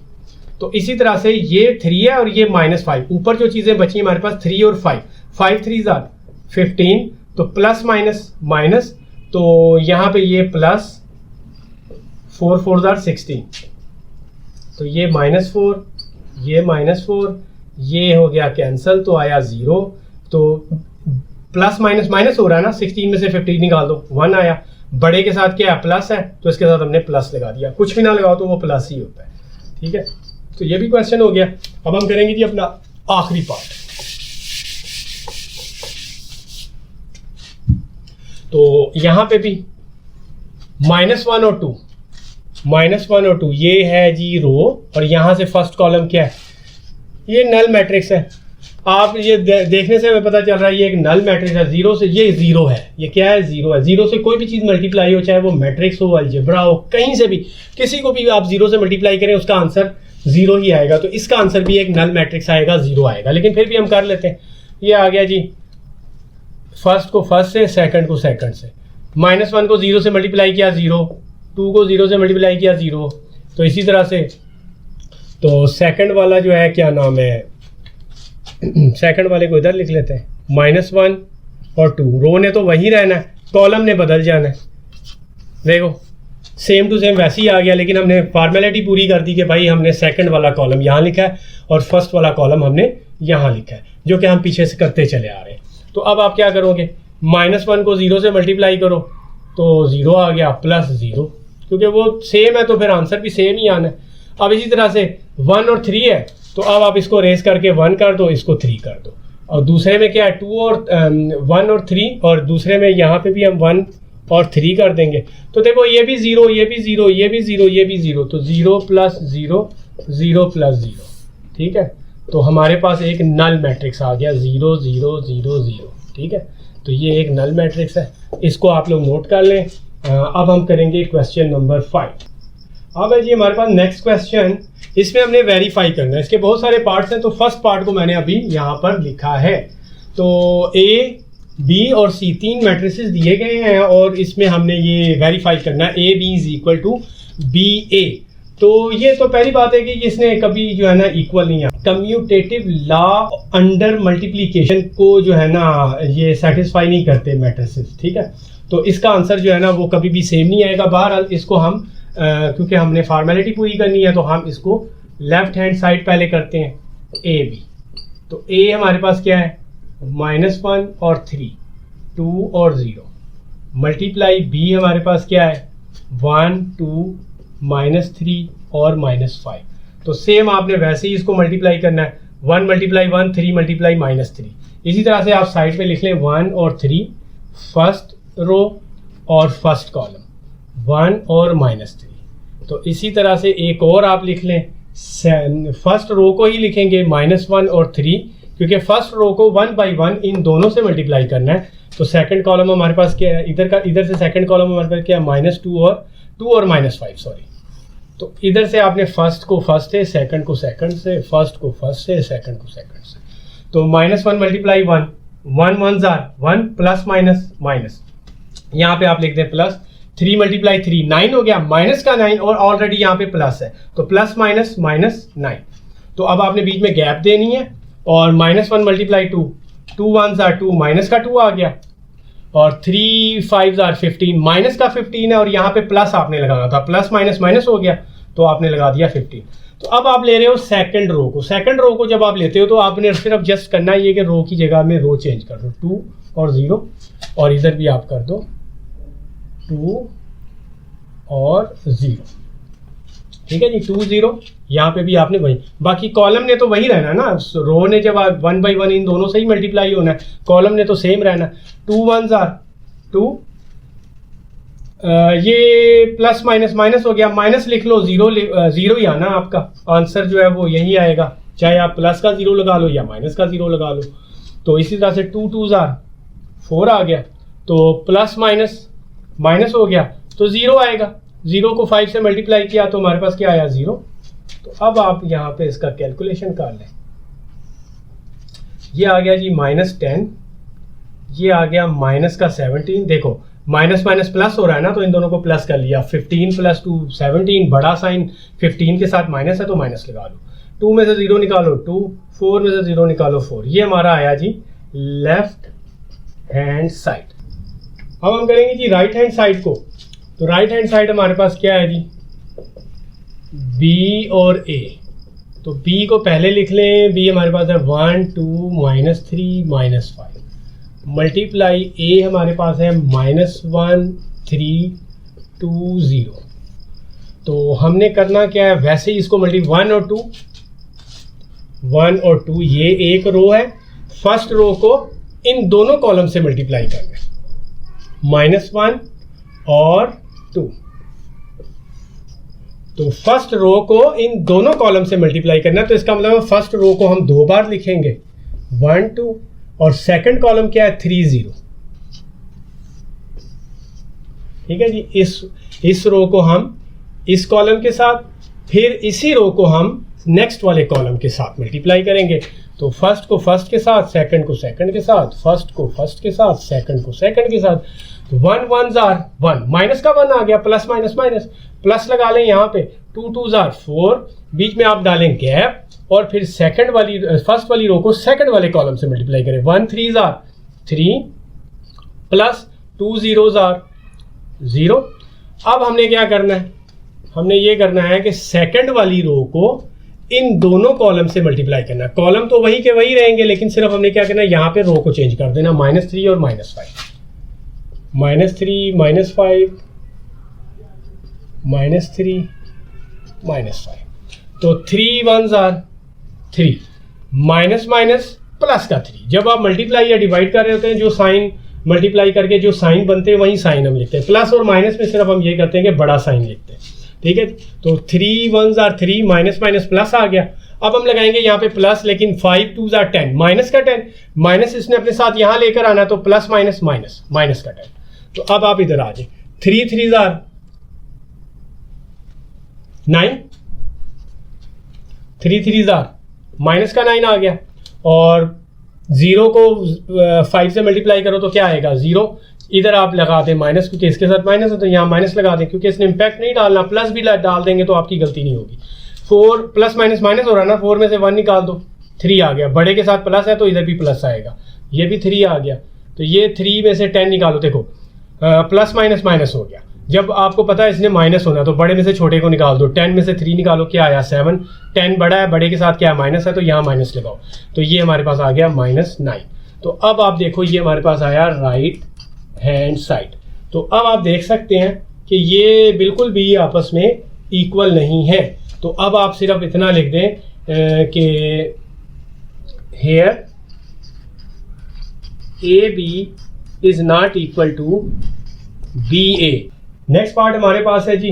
तो इसी तरह से ये 3 है और ये -5, ऊपर जो चीजें बची हमारे पास 3 और 5, 5 3s are 15, तो प्लस माइनस माइनस, तो यहाँ पे ये प्लस 4 4s are 16, तो ये -4, ये -4, ये हो गया कैंसल, तो आया 0। तो प्लस माइनस माइनस हो रहा है ना, 16 में से 15 निकाल दो, 1 आया। बड़े के साथ क्या है, प्लस है, तो इसके साथ हमने प्लस लगा दिया, कुछ भी ना लगाओ तो वो प्लस ही होता है। ठीक है, तो ये भी क्वेश्चन हो गया। अब हम करेंगे जी अपना आखिरी पार्ट। तो यहां पे भी -1 और 2, -1 और 2 ये है जी रो, और यहां से फर्स्ट कॉलम क्या है, ये नल मैट्रिक्स है। आप ये देखने से हमें पता चल रहा है ये एक नल मैट्रिक्स है। 0 से ये 0 है, ये क्या है 0 है। 0 से कोई भी चीज़ मल्टीप्लाई हो, चाहे वो मैट्रिक्स हो, अलजेब्रा हो, कहीं से भी किसी को भी आप 0 से मल्टीप्लाई करें उसका आंसर 0 ही आएगा। तो इसका आंसर भी एक नल मैट्रिक्स आएगा, 0 आएगा। लेकिन फिर भी हम कर लेते हैं। ये आ गया जी, फर्स्ट को फर्स्ट से, सेकंड को सेकंड से। -1 को 0 से मल्टीप्लाई किया 0, 2 को 0 से मल्टीप्लाई किया 0। तो इसी तरह से तो सेकंड वाला जो है क्या नाम है, सेकंड वाले को इधर लिख लेते हैं, -1 और 2। रो ने तो वही रहना है, कॉलम ने बदल जाना है। देखो सेम टू सेम वैसे ही आ गया, लेकिन हमने फॉर्मेलिटी पूरी कर दी कि भाई हमने सेकंड वाला कॉलम यहाँ लिखा है और फर्स्ट वाला कॉलम हमने यहाँ लिखा है, जो कि हम पीछे से करते चले आ रहे हैं। तो अब आप क्या करोगे, -1 को 0 से मल्टीप्लाई करो तो 0 आ गया, प्लस 0, क्योंकि वो सेम है तो फिर आंसर भी सेम ही आना है। अब इसी तरह से 1 और 3 है, तो अब आप इसको रेस करके 1 कर दो, इसको 3 कर दो। और दूसरे में क्या है 2 और 1 और 3, और दूसरे में यहाँ पे भी हम 1 और 3 कर देंगे। तो देखो ये भी 0, ये भी 0, ये भी 0, ये भी 0, तो 0 प्लस 0, 0 प्लस 0। ठीक है, तो हमारे पास एक नल मैट्रिक्स आ गया, 0 0 0 0। ठीक है, तो ये एक नल मैट्रिक्स है, इसको आप लोग नोट कर लें। अब हम करेंगे क्वेश्चन नंबर 5। अब है जी हमारे पास नेक्स्ट क्वेश्चन, इसमें हमने वेरीफाई करना है। इसके बहुत सारे पार्ट्स हैं, तो फर्स्ट पार्ट को मैंने अभी यहाँ पर लिखा है। तो ए, बी और सी 3 मैट्रिसेस दिए गए हैं, और इसमें हमने ये वेरीफाई करना है A B is equal to B A. तो ये तो पहली बात है कि इसने कभी जो है ना इक्वल नहीं है। कम्यूटेटिव लॉ अंडर मल्टीप्लीकेशन को जो है ना ये सेटिस्फाई नहीं करते मैट्रिसेस। ठीक है, तो इसका आंसर जो है ना वो कभी भी सेम नहीं आएगा। बहरहाल इसको हम क्योंकि हमने फॉर्मेलिटी पूरी करनी है, तो हम इसको लेफ्ट हैंड साइड पहले करते हैं, ए बी। तो ए हमारे पास क्या है, -1 और 3, 2 और 0, मल्टीप्लाई बी हमारे पास क्या है 1 2 -3 और -5। तो सेम आपने वैसे ही इसको मल्टीप्लाई करना है, 1 मल्टीप्लाई 1, 3 मल्टीप्लाई -3। इसी तरह से आप साइड पे लिख लें 1 और 3, फर्स्ट रो और फर्स्ट कॉलम, 1 और -3। तो इसी तरह से एक और आप लिख लें, फर्स्ट रो को ही लिखेंगे -1 और 3, क्योंकि फर्स्ट रो को 1 बाई 1 इन दोनों से मल्टीप्लाई करना है। तो सेकंड कॉलम हमारे पास क्या है, इधर से सेकंड कॉलम हमारे पास क्या है -2 और -5, सॉरी। तो इधर से आपने फर्स्ट को फर्स्ट से, सेकंड को सेकंड से, फर्स्ट को फर्स्ट से, सेकंड को सेकंड से। तो -1 multiply 1, 1 1s are 1 plus minus minus, यहाँ पे आप लिखते हैं प्लस। 3 मल्टीप्लाई 3, 9 हो गया, माइनस का 9, और ऑलरेडी यहाँ पे प्लस है, तो प्लस माइनस माइनस 9। तो अब आपने बीच में गैप देनी है, और -1 मल्टीप्लाई 2, 2 1s are 2, माइनस का 2 आ गया, और 3 5s are 15, माइनस का 15 है, और यहाँ पे प्लस आपने लगाना था, प्लस माइनस माइनस हो गया, तो आपने लगा दिया 15। तो अब आप ले रहे हो सेकंड रो को। सेकंड रो को जब आप लेते हो तो आपने सिर्फ जस्ट करना है ये कि रो की जगह में रो चेंज कर दो, 2 और 0, और इधर भी आप कर दो 2 और 0। ठीक है जी, 2 0, यहाँ पे भी आपने वही, बाकी कॉलम ने तो वही रहना ना, रो ने जब 1 by 1 इन दोनों से ही मल्टीप्लाई होना है, कॉलम ने तो सेम रहना। 2 1s are 2, ये प्लस माइनस माइनस हो गया, माइनस लिख लो, जीरो ही आना आपका आंसर जो है वो यही आएगा, चाहे आप प्लस का 0 लगा लो या माइनस का 0 लगा लो। तो इसी तरह से 2 2s are 4 आ गया, तो प्लस माइनस माइनस हो गया तो 0 आएगा, 0 को 5 से मल्टीप्लाई किया तो हमारे पास क्या आया 0। तो अब आप यहाँ पे इसका कैलकुलेशन कर लें, ये आ गया जी -10, ये आ गया माइनस का 17, देखो माइनस माइनस प्लस हो रहा है ना, तो इन दोनों को प्लस कर लिया, 15 + 2 17, बड़ा साइन 15 के साथ माइनस है तो माइनस लगा लो, 2 में से 0 निकालो 2, 4 में से 0 निकालो 4, ये हमारा आया जी लेफ्ट हैंड साइड। अब हम करेंगे जी राइट हैंड साइड को, तो राइट हैंड साइड हमारे पास क्या है जी, B और A, तो B को पहले लिख लें, B हमारे पास है 1 2 -3 -5, मल्टीप्लाई A हमारे पास है -1 3 2 0। तो हमने करना क्या है, वैसे ही इसको 1 और 2 ये एक रो है, फर्स्ट रो को इन दोनों कॉलम से मल्टीप्लाई करना है, -1 और 2, तो फर्स्ट रो को इन दोनों कॉलम से मल्टीप्लाई करना है, तो इसका मतलब फर्स्ट रो को हम 2 बार लिखेंगे 1 2, और सेकंड कॉलम क्या है 3 0, ठीक है जी। इस रो को हम इस कॉलम के साथ, फिर इसी रो को हम नेक्स्ट वाले कॉलम के साथ मल्टीप्लाई करेंगे, तो फर्स्ट को फर्स्ट के साथ, सेकंड को सेकंड के साथ, फर्स्ट को फर्स्ट के साथ, सेकंड को सेकंड के साथ, तो 1 1s are 1, माइनस का 1 आ गया, प्लस माइनस माइनस, प्लस लगा लें यहाँ पे, 2 2s are 4, बीच में आप डालें गैप, और फिर सेकंड वाली फर्स्ट वाली रो को सेकंड वाले कॉलम से मल्टीप्लाई करें, 1 3s are 3 plus 2 0s are 0। अब हमने क्या करना है, हमने ये करना है कि सेकंड वाली रो को इन दोनों कॉलम से मल्टीप्लाई करना है, कॉलम तो वही के वही रहेंगे, लेकिन सिर्फ हमने क्या करना है, यहाँ पे रो को चेंज कर देना, -3 और -5, -3 -5 -3 -5, तो 3 1s are 3, minus minus plus का 3, जब आप मल्टीप्लाई या डिवाइड कर रहे होते हैं, जो साइन मल्टीप्लाई करके जो साइन बनते हैं वही साइन हम लिखते हैं, प्लस और माइनस में सिर्फ हम ये करते हैं कि बड़ा साइन लिखते हैं, ठीक है। तो 3 1s are 3, minus minus plus आ गया, अब हम लगाएंगे यहाँ पे प्लस, लेकिन 5 2s are 10, माइनस का 10, माइनस इसने अपने साथ यहाँ लेकर आना, तो प्लस माइनस माइनस माइनस का 10। तो अब आप इधर आ जाए, 3 3s are 9, 3 3s are minus का 9 आ गया, और 0 को 5 से मल्टीप्लाई करो तो क्या आएगा 0, इधर आप लगा दें माइनस, क्योंकि इसके साथ माइनस है तो यहाँ माइनस लगा दें, क्योंकि इसने इम्पैक्ट नहीं डालना, प्लस भी डाल देंगे तो आपकी गलती नहीं होगी। 4 प्लस माइनस माइनस हो रहा है ना, 4 में से 1 निकाल दो, 3 आ गया, बड़े के साथ प्लस है तो इधर भी प्लस आएगा, ये भी 3 आ गया, तो ये 3 में से 10 निकालो, देखो प्लस माइनस माइनस हो गया, जब आपको पता है इसने माइनस होना तो बड़े में से छोटे को निकाल दो, 10 में से 3 निकालो, क्या आया 7, 10 बड़ा है, बड़े के साथ क्या है माइनस है, तो यहाँ माइनस लगाओ, तो ये हमारे पास आ गया -9। तो अब आप देखो ये हमारे पास आया राइट हैंड साइड। तो अब आप देख सकते हैं कि ये बिल्कुल भी आपस में इक्वल नहीं है, तो अब आप सिर्फ इतना लिख दें कि here AB is not equal to BA। Next part हमारे पास है जी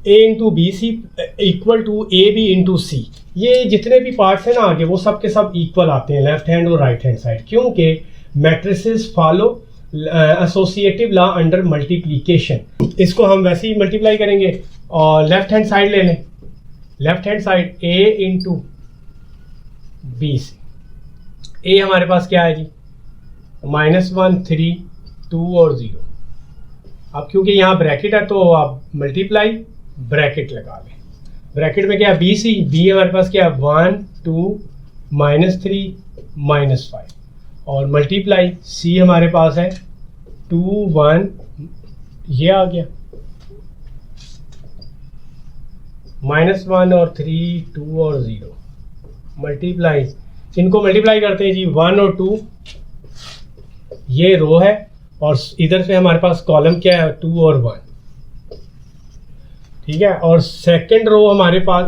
A into BC equal to AB into C। ये जितने भी पार्ट्स हैं ना आगे, वो सब के सब इक्वल आते हैं लेफ्ट हैंड और राइट हैंड साइड, क्योंकि matrices follow associative law under multiplication. इसको हम वैसे ही मल्टीप्लाई करेंगे और लेफ्ट हैंड साइड ले लें, left hand side A into BC। A हमारे पास क्या है जी -1 3 2 और 0। अब क्योंकि यहाँ ब्रैकेट है तो आप मल्टीप्लाई ब्रैकेट लगा लें, ब्रैकेट में क्या है BC, B हमारे पास क्या है 1 2 -3 -5 और मल्टीप्लाई C हमारे पास है 2 1, ये आ गया -1 और 3 2 और 0 मल्टीप्लाई, इनको मल्टीप्लाई करते हैं जी 1 और 2, ये रो है और इधर से हमारे पास कॉलम क्या है 2 और 1। ठीक है, और सेकंड रो हमारे पास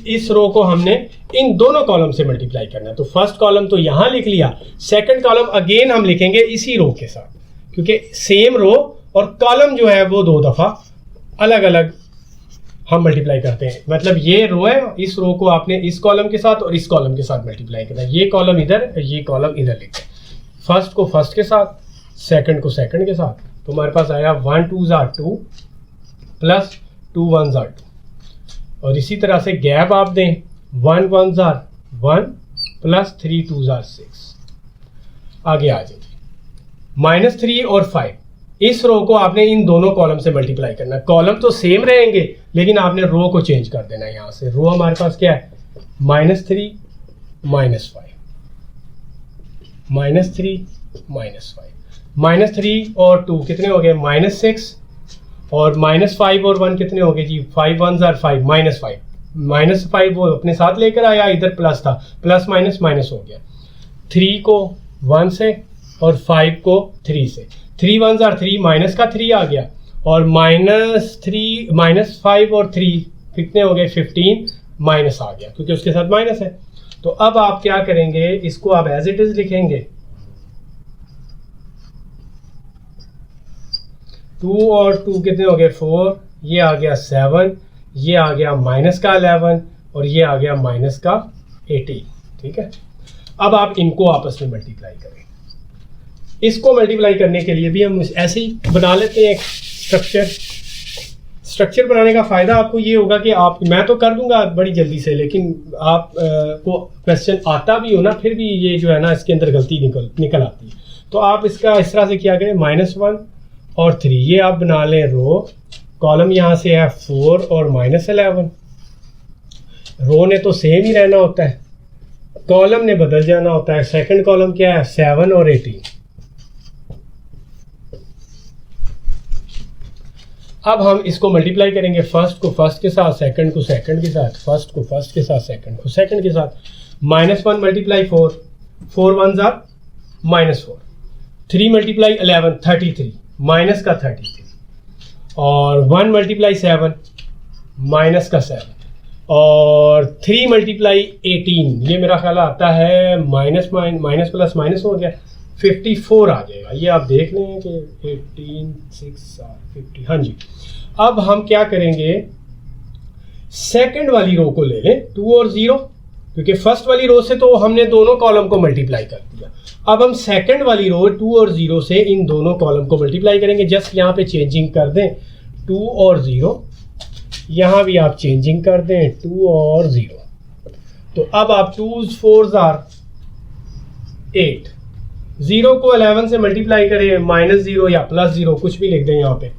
इस रो को हमने इन दोनों कॉलम से मल्टीप्लाई करना है। तो फर्स्ट कॉलम तो यहाँ लिख लिया, सेकंड कॉलम अगेन हम लिखेंगे इसी रो के साथ, क्योंकि सेम रो और कॉलम जो है वो 2 दफ़ा अलग अलग हम मल्टीप्लाई करते हैं। मतलब ये रो है, इस रो को आपने इस कॉलम के साथ और इस कॉलम के साथ मल्टीप्लाई करना है। ये कॉलम इधर, ये कॉलम इधर लिखते हैं। फर्स्ट को फर्स्ट के साथ, सेकंड को सेकंड के साथ। तो हमारे पास आया 1 2 2 प्लस 2 1 2, और इसी तरह से गैप आप दें 1 1 1 प्लस 3 2 6। आगे आ जाइए, -3 और 5, इस रो को आपने इन दोनों कॉलम से मल्टीप्लाई करना है। कॉलम तो सेम रहेंगे लेकिन आपने रो को चेंज कर देना है। यहाँ से रो हमारे पास क्या है, -3 -5, -3 -5, -3 और 2 कितने हो गए, -6, और -5 और 1 कितने हो गए जी, 5 1 5, -5 -5 वो अपने साथ लेकर आया, इधर प्लस था, प्लस माइनस माइनस हो गया। 3 को 1 से और 5 को 3 से, 3 1 3, माइनस का 3 आ गया, और -5 और 3 कितने हो गए, 15, माइनस आ गया क्योंकि उसके साथ माइनस है। तो अब आप क्या करेंगे, इसको आप एज इट इज लिखेंगे, 2 और 2 कितने हो गए, 4, ये आ गया 7, ये आ गया माइनस का 11, और ये आ गया माइनस का 18। ठीक है, अब आप इनको आपस में मल्टीप्लाई करें। इसको मल्टीप्लाई करने के लिए भी हम ऐसे ही बना लेते हैं एक स्ट्रक्चर बनाने का फ़ायदा आपको ये होगा कि आप, मैं तो कर दूंगा बड़ी जल्दी से, लेकिन आप को क्वेश्चन आता भी हो ना, फिर भी ये जो है ना इसके अंदर गलती निकल आती है। तो आप इसका इस तरह से किया करें, -1 और 3, ये आप बना लें रो, कॉलम यहाँ से है 4 और -11। रो ने तो सेम ही रहना होता है, कॉलम ने बदल जाना होता है। सेकंड कॉलम क्या है, 7 और 18। अब हम इसको मल्टीप्लाई करेंगे, फर्स्ट को फर्स्ट के साथ, सेकंड को सेकंड के साथ, फर्स्ट को फर्स्ट के साथ, सेकंड को सेकंड के साथ। -1 मल्टीप्लाई 4, 4 1 -4, 3 मल्टीप्लाई 11 33, माइनस का 33, और 1 मल्टीप्लाई 7, माइनस का 7, और 3 मल्टीप्लाई 18, ये मेरा ख्याल आता है माइनस प्लस माइनस हो गया, 54 आ जाएगा। ये आप देख लें कि 18 6 50। हाँ जी, अब हम क्या करेंगे, सेकंड वाली रो को ले लें, 2 और 0, क्योंकि फर्स्ट वाली रो से तो हमने दोनों कॉलम को मल्टीप्लाई कर दिया। अब हम सेकंड वाली रो 2 और 0 से इन दोनों कॉलम को मल्टीप्लाई करेंगे। जस्ट यहाँ पे चेंजिंग कर दें 2 और 0, यहाँ भी आप चेंजिंग कर दें 2 और 0। तो अब आप 2's 4's 8, 0 को 11 से मल्टीप्लाई करें, -0 या +0 कुछ भी लिख दें यहाँ पे,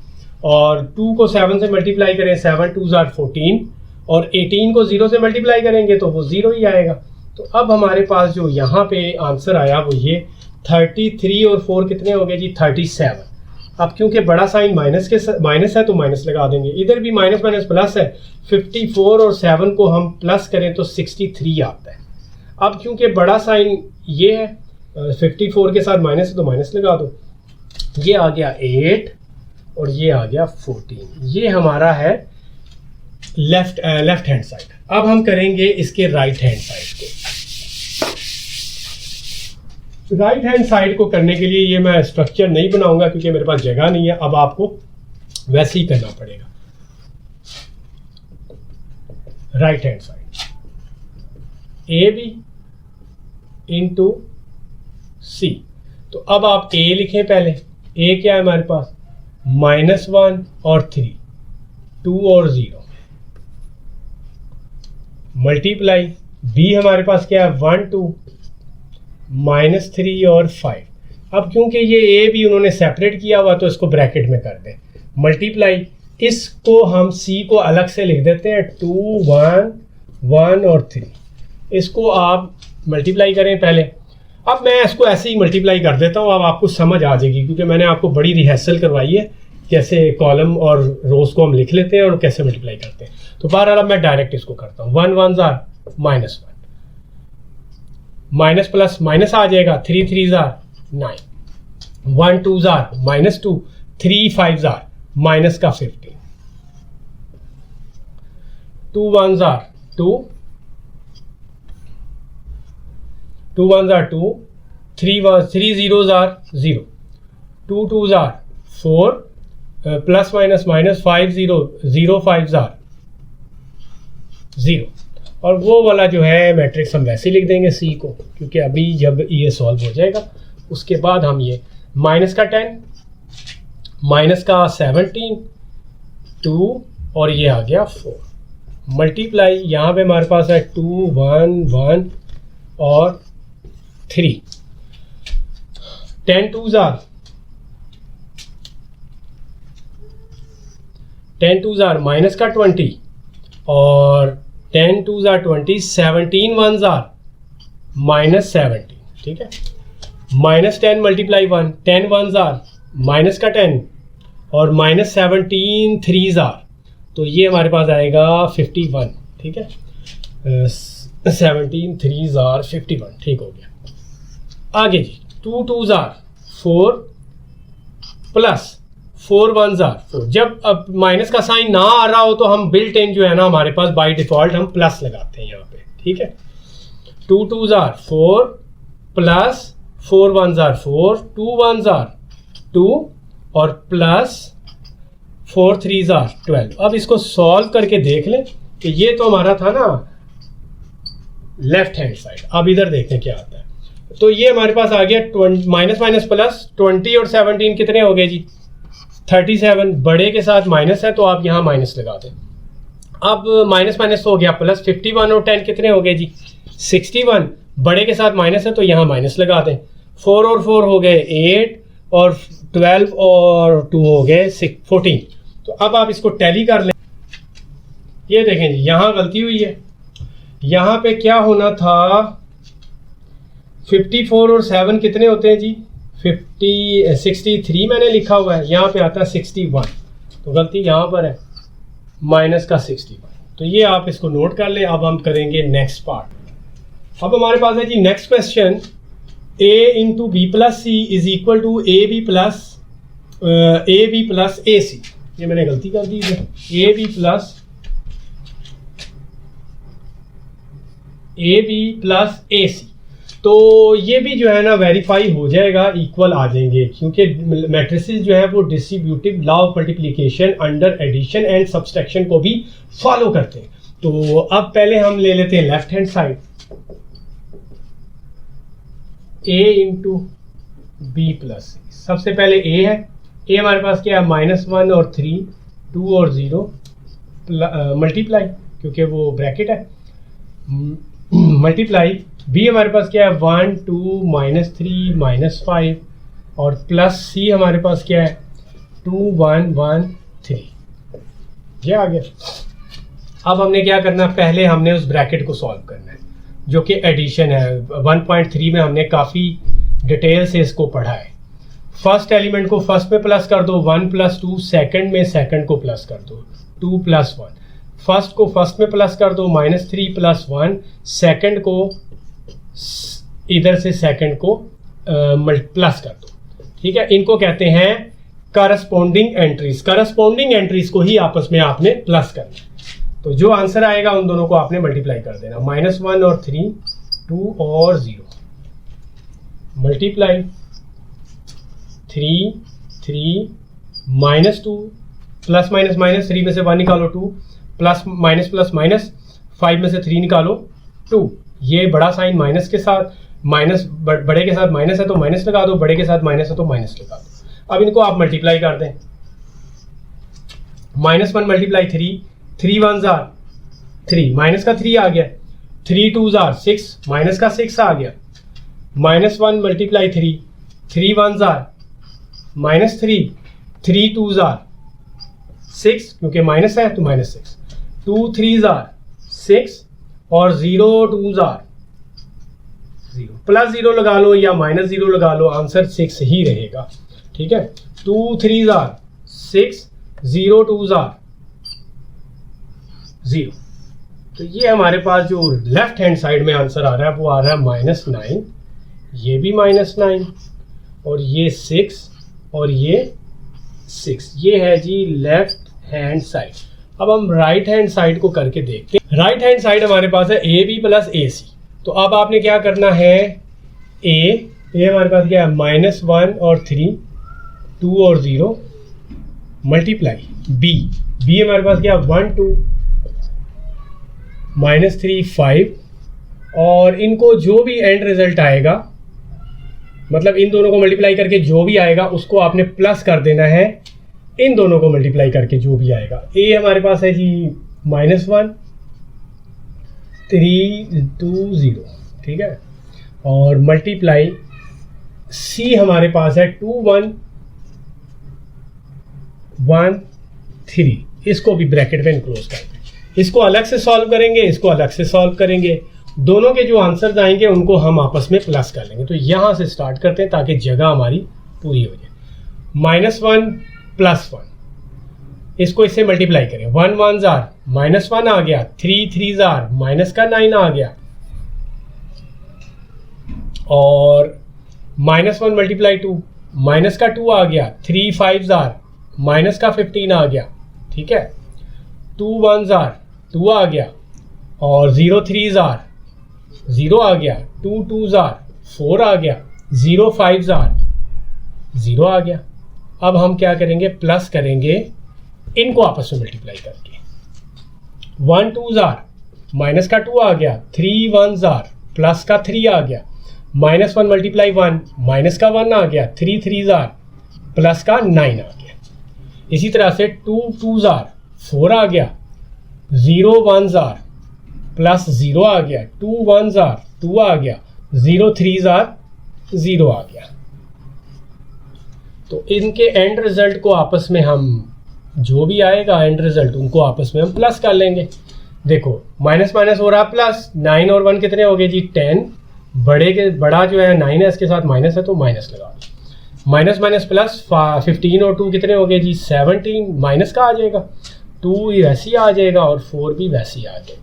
और 2 को 7 से मल्टीप्लाई करें, 7 2's 14, और 18 को 0 से मल्टीप्लाई करेंगे तो वो 0 ही आएगा। तो अब हमारे पास जो यहाँ पे आंसर आया वो ये 33 और 4 कितने हो गए जी, 37। अब क्योंकि बड़ा साइन माइनस है तो माइनस लगा देंगे, इधर भी माइनस माइनस प्लस है, 54 और 7 को हम प्लस करें तो 63 आता है। अब क्योंकि बड़ा साइन ये है, 54 के साथ माइनस है तो माइनस लगा दो, ये आ गया 8 और ये आ गया 14। ये हमारा है लेफ्ट हैंड साइड। अब हम करेंगे इसके राइट हैंड साइड को। राइट हैंड साइड को करने के लिए ये मैं स्ट्रक्चर नहीं बनाऊंगा क्योंकि मेरे पास जगह नहीं है, अब आपको वैसे ही करना पड़ेगा। Right hand side, AB into C। तो अब आप A लिखें पहले, A क्या है हमारे पास, -1 और 3, 2 और 0, मल्टीप्लाई B हमारे पास क्या है, 1 2, -3 और 5। अब क्योंकि ये A भी उन्होंने सेपरेट किया हुआ तो इसको ब्रैकेट में कर दें, मल्टीप्लाई, इसको हम C को अलग से लिख देते हैं, 2 1 1 और 3। इसको आप मल्टीप्लाई करें पहले। अब मैं इसको ऐसे ही मल्टीप्लाई कर देता हूँ, अब आपको समझ आ जाएगी क्योंकि मैंने आपको बड़ी रिहर्सल करवाई है कैसे कॉलम और रोज को हम लिख लेते हैं और कैसे मल्टीप्लाई करते हैं। तो बहरहाल अब मैं डायरेक्ट इसको करता हूँ, 1 1 -1, माइनस प्लस माइनस आ जाएगा, 3 3 9, 1 2 -2, 3 5 माइनस का 15, 2 1s are 2, 2 1s are 2, 3 zeros are 0, 2 2s are 4, plus minus minus 5 0 5s are 0। और वो वाला जो है मैट्रिक्स हम वैसे लिख देंगे सी को, क्योंकि अभी जब ये सॉल्व हो जाएगा उसके बाद हम ये माइनस का 10, माइनस का 17, 2 और ये आ गया 4, मल्टीप्लाई यहाँ पे हमारे पास है 2 1 1 और 3, 10 2s are माइनस का 20 और 10 2s are 20, 17 1s are minus 17, ठीक है। Minus 10 multiply 1, 10 1s are minus का 10 और माइनस 17 3s are, तो ये हमारे पास आएगा 51, ठीक है। 17 3s are 51, ठीक हो गया। आगे जी 2 2s are 4 plus 4 1s are 4। जब अब माइनस का साइन ना आ रहा हो तो हम बिल्ट इन जो है ना हमारे पास बाय डिफॉल्ट हम प्लस लगाते हैं यहाँ पे, ठीक है। 2 2s are 4 plus 4 1s are 4, 2 1s are 2 और प्लस 4 3s are 12। अब इसको सॉल्व करके देख लें कि ये तो हमारा था ना लेफ्ट हैंड साइड। अब इधर देखें क्या आता है। तो ये हमारे पास आ गया माइनस माइनस प्लस, 20 और 17 कितने हो गए जी 37। बड़े के साथ माइनस है तो आप यहाँ माइनस लगा दें। अब माइनस माइनस हो गया प्लस, 51 और 10 कितने हो गए जी 61। बड़े के साथ माइनस है तो यहाँ माइनस लगा दें। 4 और 4 हो गए 8 और 12 और 2 हो गए 14। तो अब आप इसको टैली कर लें। ये देखें जी यहाँ गलती हुई है। यहाँ पे क्या होना था 54 और 7 कितने होते हैं जी 63 मैंने लिखा हुआ है, यहाँ पे आता है 61, तो गलती यहाँ पर है माइनस का 61। तो ये आप इसको नोट कर लें। अब हम करेंगे नेक्स्ट पार्ट। अब हमारे पास है जी next question, a into B plus C is equal to A B plus A C. ये मैंने गलती कर दी है, ए बी प्लस ए सी। तो ये भी जो है ना वेरीफाई हो जाएगा, इक्वल आ जाएंगे, क्योंकि मैट्रिसेस जो है वो distributive law of multiplication under addition and subtraction को भी फॉलो करते हैं। तो अब पहले हम ले लेते हैं left hand side, a into B plus C. सबसे पहले a है, a हमारे पास क्या है -1 और 3, 2 और 0 मल्टीप्लाई, क्योंकि वो ब्रैकेट है, मल्टीप्लाई b हमारे पास क्या है 1 2 -3 -5 और प्लस c हमारे पास क्या है 2 1 1 3। ये आ गया। अब हमने क्या करना है, पहले हमने उस ब्रैकेट को सॉल्व करना है जो कि एडिशन है। 1.3 में हमने काफ़ी डिटेल से इसको पढ़ा है। फर्स्ट एलिमेंट को फर्स्ट में प्लस कर दो 1 + 2, सेकंड में सेकंड को प्लस कर दो 2 + 1, फर्स्ट को फर्स्ट में प्लस कर दो -3 + 1, सेकंड को इधर से सेकंड को प्लस कर दो, ठीक है। इनको कहते हैं करस्पॉन्डिंग एंट्रीज। करस्पॉन्डिंग एंट्रीज को ही आपस में आपने प्लस करना है। तो जो आंसर आएगा उन दोनों को आपने मल्टीप्लाई कर देना, -1 और 3, 2 और 0, मल्टीप्लाई 3 3 -2 प्लस माइनस माइनस 3 में से 1 निकालो 2 प्लस माइनस 5 में से 3 निकालो 2। ये बड़ा साइन माइनस के साथ, माइनस बड़े के साथ माइनस है तो माइनस लगा दो, बड़े के साथ माइनस है तो माइनस लगा दो। अब इनको आप मल्टीप्लाई कर दें, -1 मल्टीप्लाई 3 1s are 3, माइनस का 3 आ गया, 3 2s are 6, माइनस का 6 आ गया, -1 multiply 3 1s are -3, 3 2s are 6, क्योंकि माइनस है तो -6, 2 3s are 6 और 0 2s are 0, प्लस 0 लगा लो या -0 लगा लो, आंसर 6 ही रहेगा, ठीक है। 2 3s are 6, 0 2s are 0। तो ये हमारे पास जो लेफ्ट हैंड साइड में आंसर आ रहा है वो आ रहा है -9, ये भी -9 और ये 6 और ये 6। ये है जी लेफ्ट हैंड साइड। अब हम राइट हैंड साइड को करके देखते हैं। राइट हैंड साइड हमारे पास है ए बी प्लस ए सी। तो अब आपने क्या करना है, ए हमारे पास क्या है -1 और 3, 2 और 0 मल्टीप्लाई बी हमारे पास क्या 1 2 -3 5, और इनको जो भी एंड रिजल्ट आएगा, मतलब इन दोनों को मल्टीप्लाई करके जो भी आएगा उसको आपने प्लस कर देना है इन दोनों को मल्टीप्लाई करके जो भी आएगा। ए हमारे पास है जी -1 3 2 0, ठीक है, और मल्टीप्लाई सी हमारे पास है 2 1 1 3। इसको भी ब्रैकेट में इनक्लोज करते हैं। इसको अलग से सॉल्व करेंगे, इसको अलग से सॉल्व करेंगे, दोनों के जो आंसर्स आएंगे उनको हम आपस में प्लस कर लेंगे। तो यहां से स्टार्ट करते हैं ताकि जगह हमारी पूरी हो जाए। -1 + 1, इसको इससे मल्टीप्लाई करें, 1 1 जार -1 आ गया, 3 3 जार -9 आ गया, और -1 मल्टीप्लाई 2 -2 आ गया, 3 5 जार -15 आ गया, ठीक है, 2 1 जार 2 आ गया, और 0 3 जार 0 आ गया, 2 2 जार 4 आ गया, 0 5 जार 0 आ गया। अब हम क्या करेंगे, प्लस करेंगे इनको आपस में मल्टीप्लाई करके, 1 2 जार -2 आ गया, 3 1 जार +3 आ गया, -1 मल्टीप्लाई 1 -1 आ गया, 3 3 जार +9 आ गया। इसी तरह से 2 2 जार 4 आ गया, 0 1 जार +0 आ गया, 2 1 जार 2 आ गया, 0 3 जार 0 आ गया। तो इनके एंड रिजल्ट को आपस में हम जो भी आएगा एंड रिजल्ट उनको आपस में हम प्लस कर लेंगे। देखो माइनस माइनस हो रहा प्लस, 9 और 1 कितने हो गए जी 10, बड़ा जो है 9 है इसके साथ माइनस है तो माइनस लगा दो, माइनस माइनस प्लस 15 और 2 कितने हो गए जी 17, माइनस का आ जाएगा, 2 वैसे ही आ जाएगा और 4 भी वैसे ही आ जाएगा।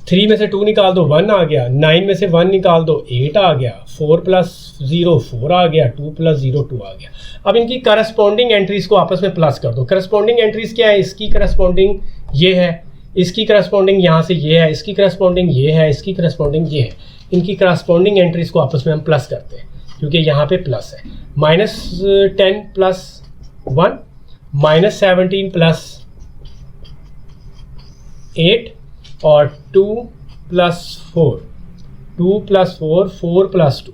3 में से 2 निकाल दो 1 आ गया, 9 में से 1 निकाल दो 8 आ गया, 4 + 0 4 आ गया, 2 + 0 2 आ गया। अब इनकी करस्पॉन्डिंग एंट्रीज को आपस में प्लस कर दो। करस्पॉन्डिंग एंट्रीज क्या है, इसकी करस्पॉन्डिंग ये है, इसकी करस्पॉन्डिंग यहाँ से ये है, इसकी करस्पॉन्डिंग ये है, इसकी करस्पॉन्डिंग ये है। इनकी करस्पॉन्डिंग एंट्रीज को आपस में हम प्लस करते हैं क्योंकि यहाँ पे प्लस है। -10 + 1 -17 + 8 और 2 + 4 2 + 4 4 + 2।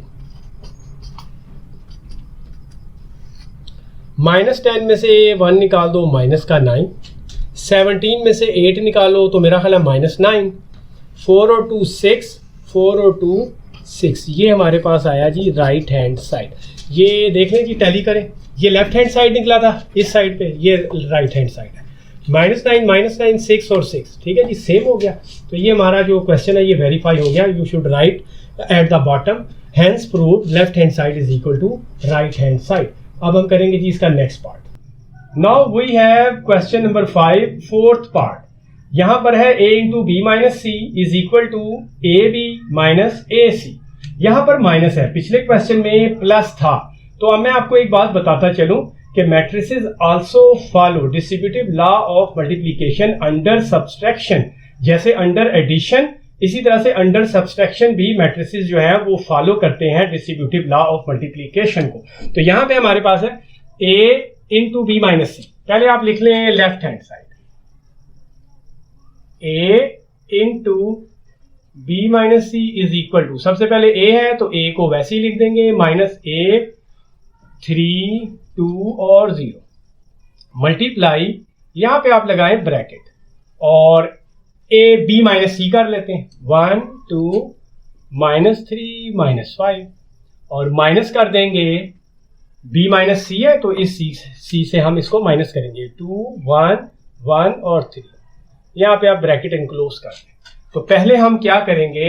-10 में से 1 निकाल दो -9, 17 में से 8 निकालो तो मेरा ख्याल है -9, 4 और 2 6, 4 और 2 6। ये हमारे पास आया जी राइट हैंड साइड। ये देख लें जी, टैली करें, ये लेफ्ट हैंड साइड निकला था इस साइड पे, ये राइट हैंड साइड है। -9 6 और 6, ठीक है जी, सेम हो गया। तो ये हमारा जो क्वेश्चन है ये वेरीफाई हो गया। You should write at the bottom hence prove left hand side is equal to right hand side. अब हम करेंगे जी इसका next part. Now we have question number 5, fourth part. यहां पर है a × b - c is equal to ab - ac। यहां पर माइनस है, पिछले क्वेश्चन में प्लस था। तो अब मैं आपको एक बात बताता चलूं कि matrices also follow distributive law of multiplication under subtraction. जैसे अंडर एडिशन, इसी तरह से अंडर सब्सट्रैक्शन भी मैट्रिसेस जो है वो फॉलो करते हैं डिस्ट्रीब्यूटिव लॉ ऑफ मल्टीप्लिकेशन को। तो यहां पे हमारे पास है a × b - c। पहले आप लिख लें left hand side, a × b - c is equal to, सबसे पहले a है तो a को वैसे ही लिख देंगे, -a 3 2 और 0 मल्टीप्लाई, यहां पे आप लगाएं ब्रैकेट और a b - c कर लेते हैं, 1 2 -3 -5 और माइनस कर देंगे b - c है तो इस c से हम इसको माइनस करेंगे, 2 1 1 और 3। यहां पे आप ब्रैकेट इनक्लोज कर दें। तो पहले हम क्या करेंगे,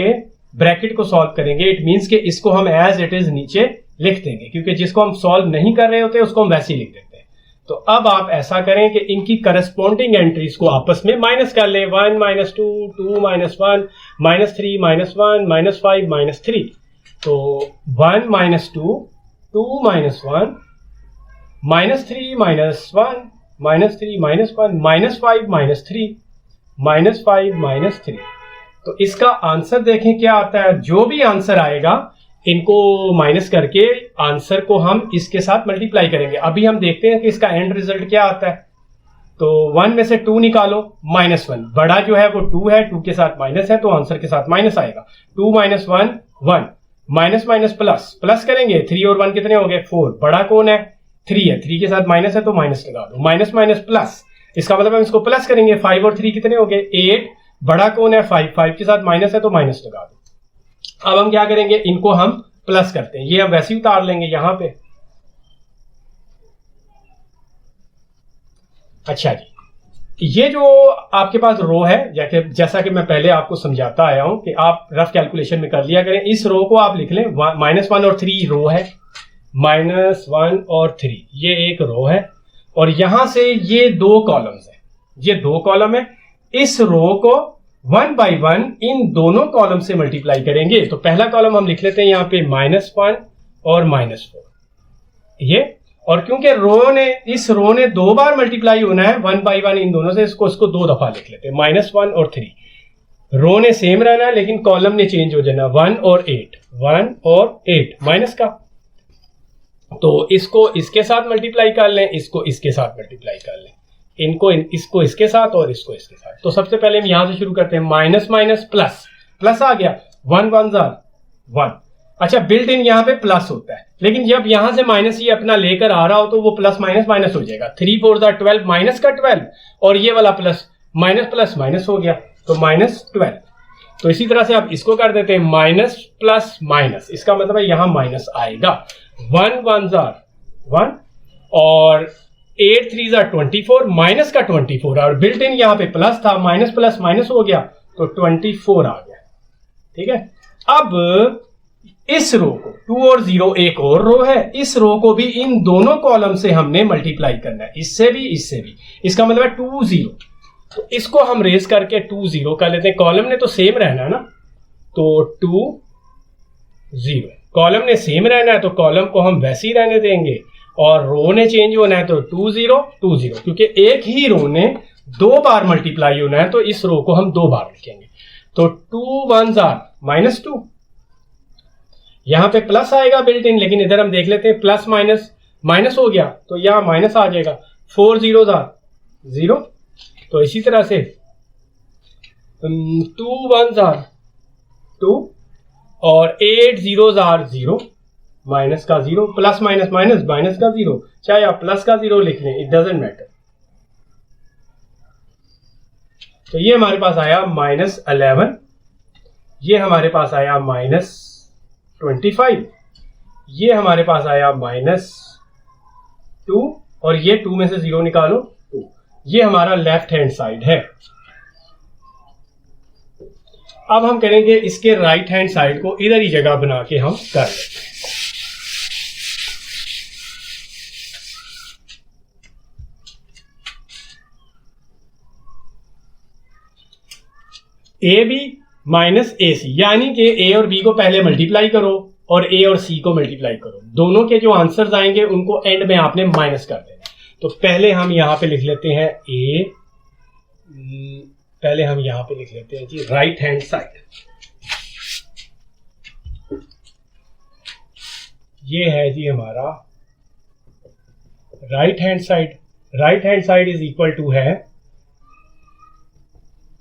ब्रैकेट को सॉल्व करेंगे। इट मींस कि इसको हम एज इट इज नीचे लिख देंगे क्योंकि जिसको हम सॉल्व नहीं कर रहे होते उसको हम वैसे ही लिख देते हैं। तो अब आप ऐसा करें कि इनकी करस्पॉन्डिंग एंट्रीज को आपस में माइनस कर लें, 1 -2 2 -1 -3 -1 -5 -3। तो 1 -2 2 -1 -3 -1 -3 -1 -5 -3 -5 -3। तो इसका आंसर देखें क्या आता है। जो भी आंसर आएगा इनको माइनस करके आंसर को हम इसके साथ मल्टीप्लाई करेंगे। अभी हम देखते हैं कि इसका एंड रिजल्ट क्या आता है। तो 1 में से 2 निकालो, -1, बड़ा जो है वो 2 है, 2 के साथ माइनस है तो आंसर के साथ माइनस आएगा। 2 - 1 1, माइनस माइनस प्लस, प्लस करेंगे 3 और 1 कितने हो गए 4, बड़ा कौन है 3 है, 3 के साथ माइनस है तो माइनस लगा दो, माइनस माइनस प्लस, इसका मतलब हम इसको प्लस करेंगे 5 और 3 कितने हो गए 8, बड़ा कौन है 5, 5 के साथ माइनस है तो माइनस लगा दो। अब हम क्या करेंगे, इनको हम प्लस करते हैं, ये हम वैसे ही उतार लेंगे यहां पे। अच्छा जी, ये जो आपके पास रो है, जैसा कि मैं पहले आपको समझाता आया हूं कि आप रफ कैलकुलेशन में कर लिया करें। इस रो को आप लिख लें, -1 और 3 रो है, -1 और 3 ये एक रो है, और यहां से ये 2 कॉलम्स है, ये 2 कॉलम है। इस रो को 1 बाई 1 इन दोनों कॉलम से मल्टीप्लाई करेंगे। तो पहला कॉलम हम लिख लेते हैं यहां पे -1 और -4 ये, और क्योंकि इस रो ने 2 बार मल्टीप्लाई होना है 1 बाई 1 इन दोनों से, इसको 2 दफा लिख लेते हैं, -1 और 3। रो ने सेम रहना है लेकिन कॉलम ने चेंज हो जाना, 1 और 8 माइनस का। तो इसको इसके साथ मल्टीप्लाई कर लें, इसको इसके साथ मल्टीप्लाई कर लें, इसको इसके साथ और इसको इसके साथ। तो सबसे पहले हम यहां से शुरू करते हैं, माइनस माइनस प्लस, प्लस आ गया 1 1 1। अच्छा, बिल्ट इन यहाँ पे प्लस होता है, लेकिन जब यहां से माइनस ये अपना लेकर आ रहा हो तो वो प्लस माइनस माइनस हो जाएगा। 3 4 12 माइनस का 12, और ये वाला प्लस माइनस प्लस माइनस हो गया तो -12। तो इसी तरह से आप इसको कर देते हैं माइनस प्लस माइनस, इसका मतलब है यहां माइनस आएगा। 1 1 1 और 8 3 24, माइनस का 24, और बिल्ट इन यहाँ पे प्लस था, माइनस प्लस माइनस हो गया तो 24 आ गया। ठीक है, अब इस रो को 2 और 0 एक और रो है, इस रो को भी इन दोनों कॉलम से हमने मल्टीप्लाई करना है, इससे भी इससे भी, इसका मतलब है 2 0। तो इसको हम रेज करके 2 0 कर लेते हैं, कॉलम ने तो सेम रहना है ना, तो 2 0, कॉलम ने सेम रहना है तो कॉलम को हम वैसे ही रहने देंगे, और रो ने चेंज होना है तो 2 0 2 0, क्योंकि एक ही रो ने 2 बार मल्टीप्लाई होना है तो इस रो को हम 2 बार लिखेंगे। तो 2 1 -2, यहां पे प्लस आएगा बिल्ट इन, लेकिन इधर हम देख लेते हैं प्लस माइनस माइनस हो गया तो यहां माइनस आ जाएगा। 4 0 0, तो इसी तरह से 2 1 2 और 8 0 0, माइनस का 0, प्लस माइनस माइनस माइनस का 0, चाहे आप प्लस का 0 लिख लें, इट डजंट मैटर। तो ये हमारे पास आया -11, ये हमारे पास आया -25, ये हमारे पास आया -2, और ये 2 में से 0 निकालो 2, ये हमारा लेफ्ट हैंड साइड है। अब हम करेंगे इसके राइट हैंड साइड को इधर ही जगह बना के हम कर लेते हैं। ए बी माइनस ए सी, यानी कि ए और बी को पहले मल्टीप्लाई करो और ए और सी को मल्टीप्लाई करो, दोनों के जो आंसर्स आएंगे उनको एंड में आपने माइनस कर देना। तो पहले हम यहां पे लिख लेते हैं पहले हम यहां पे लिख लेते हैं जी राइट हैंड साइड, ये है जी हमारा right hand side. Right hand side is equal to है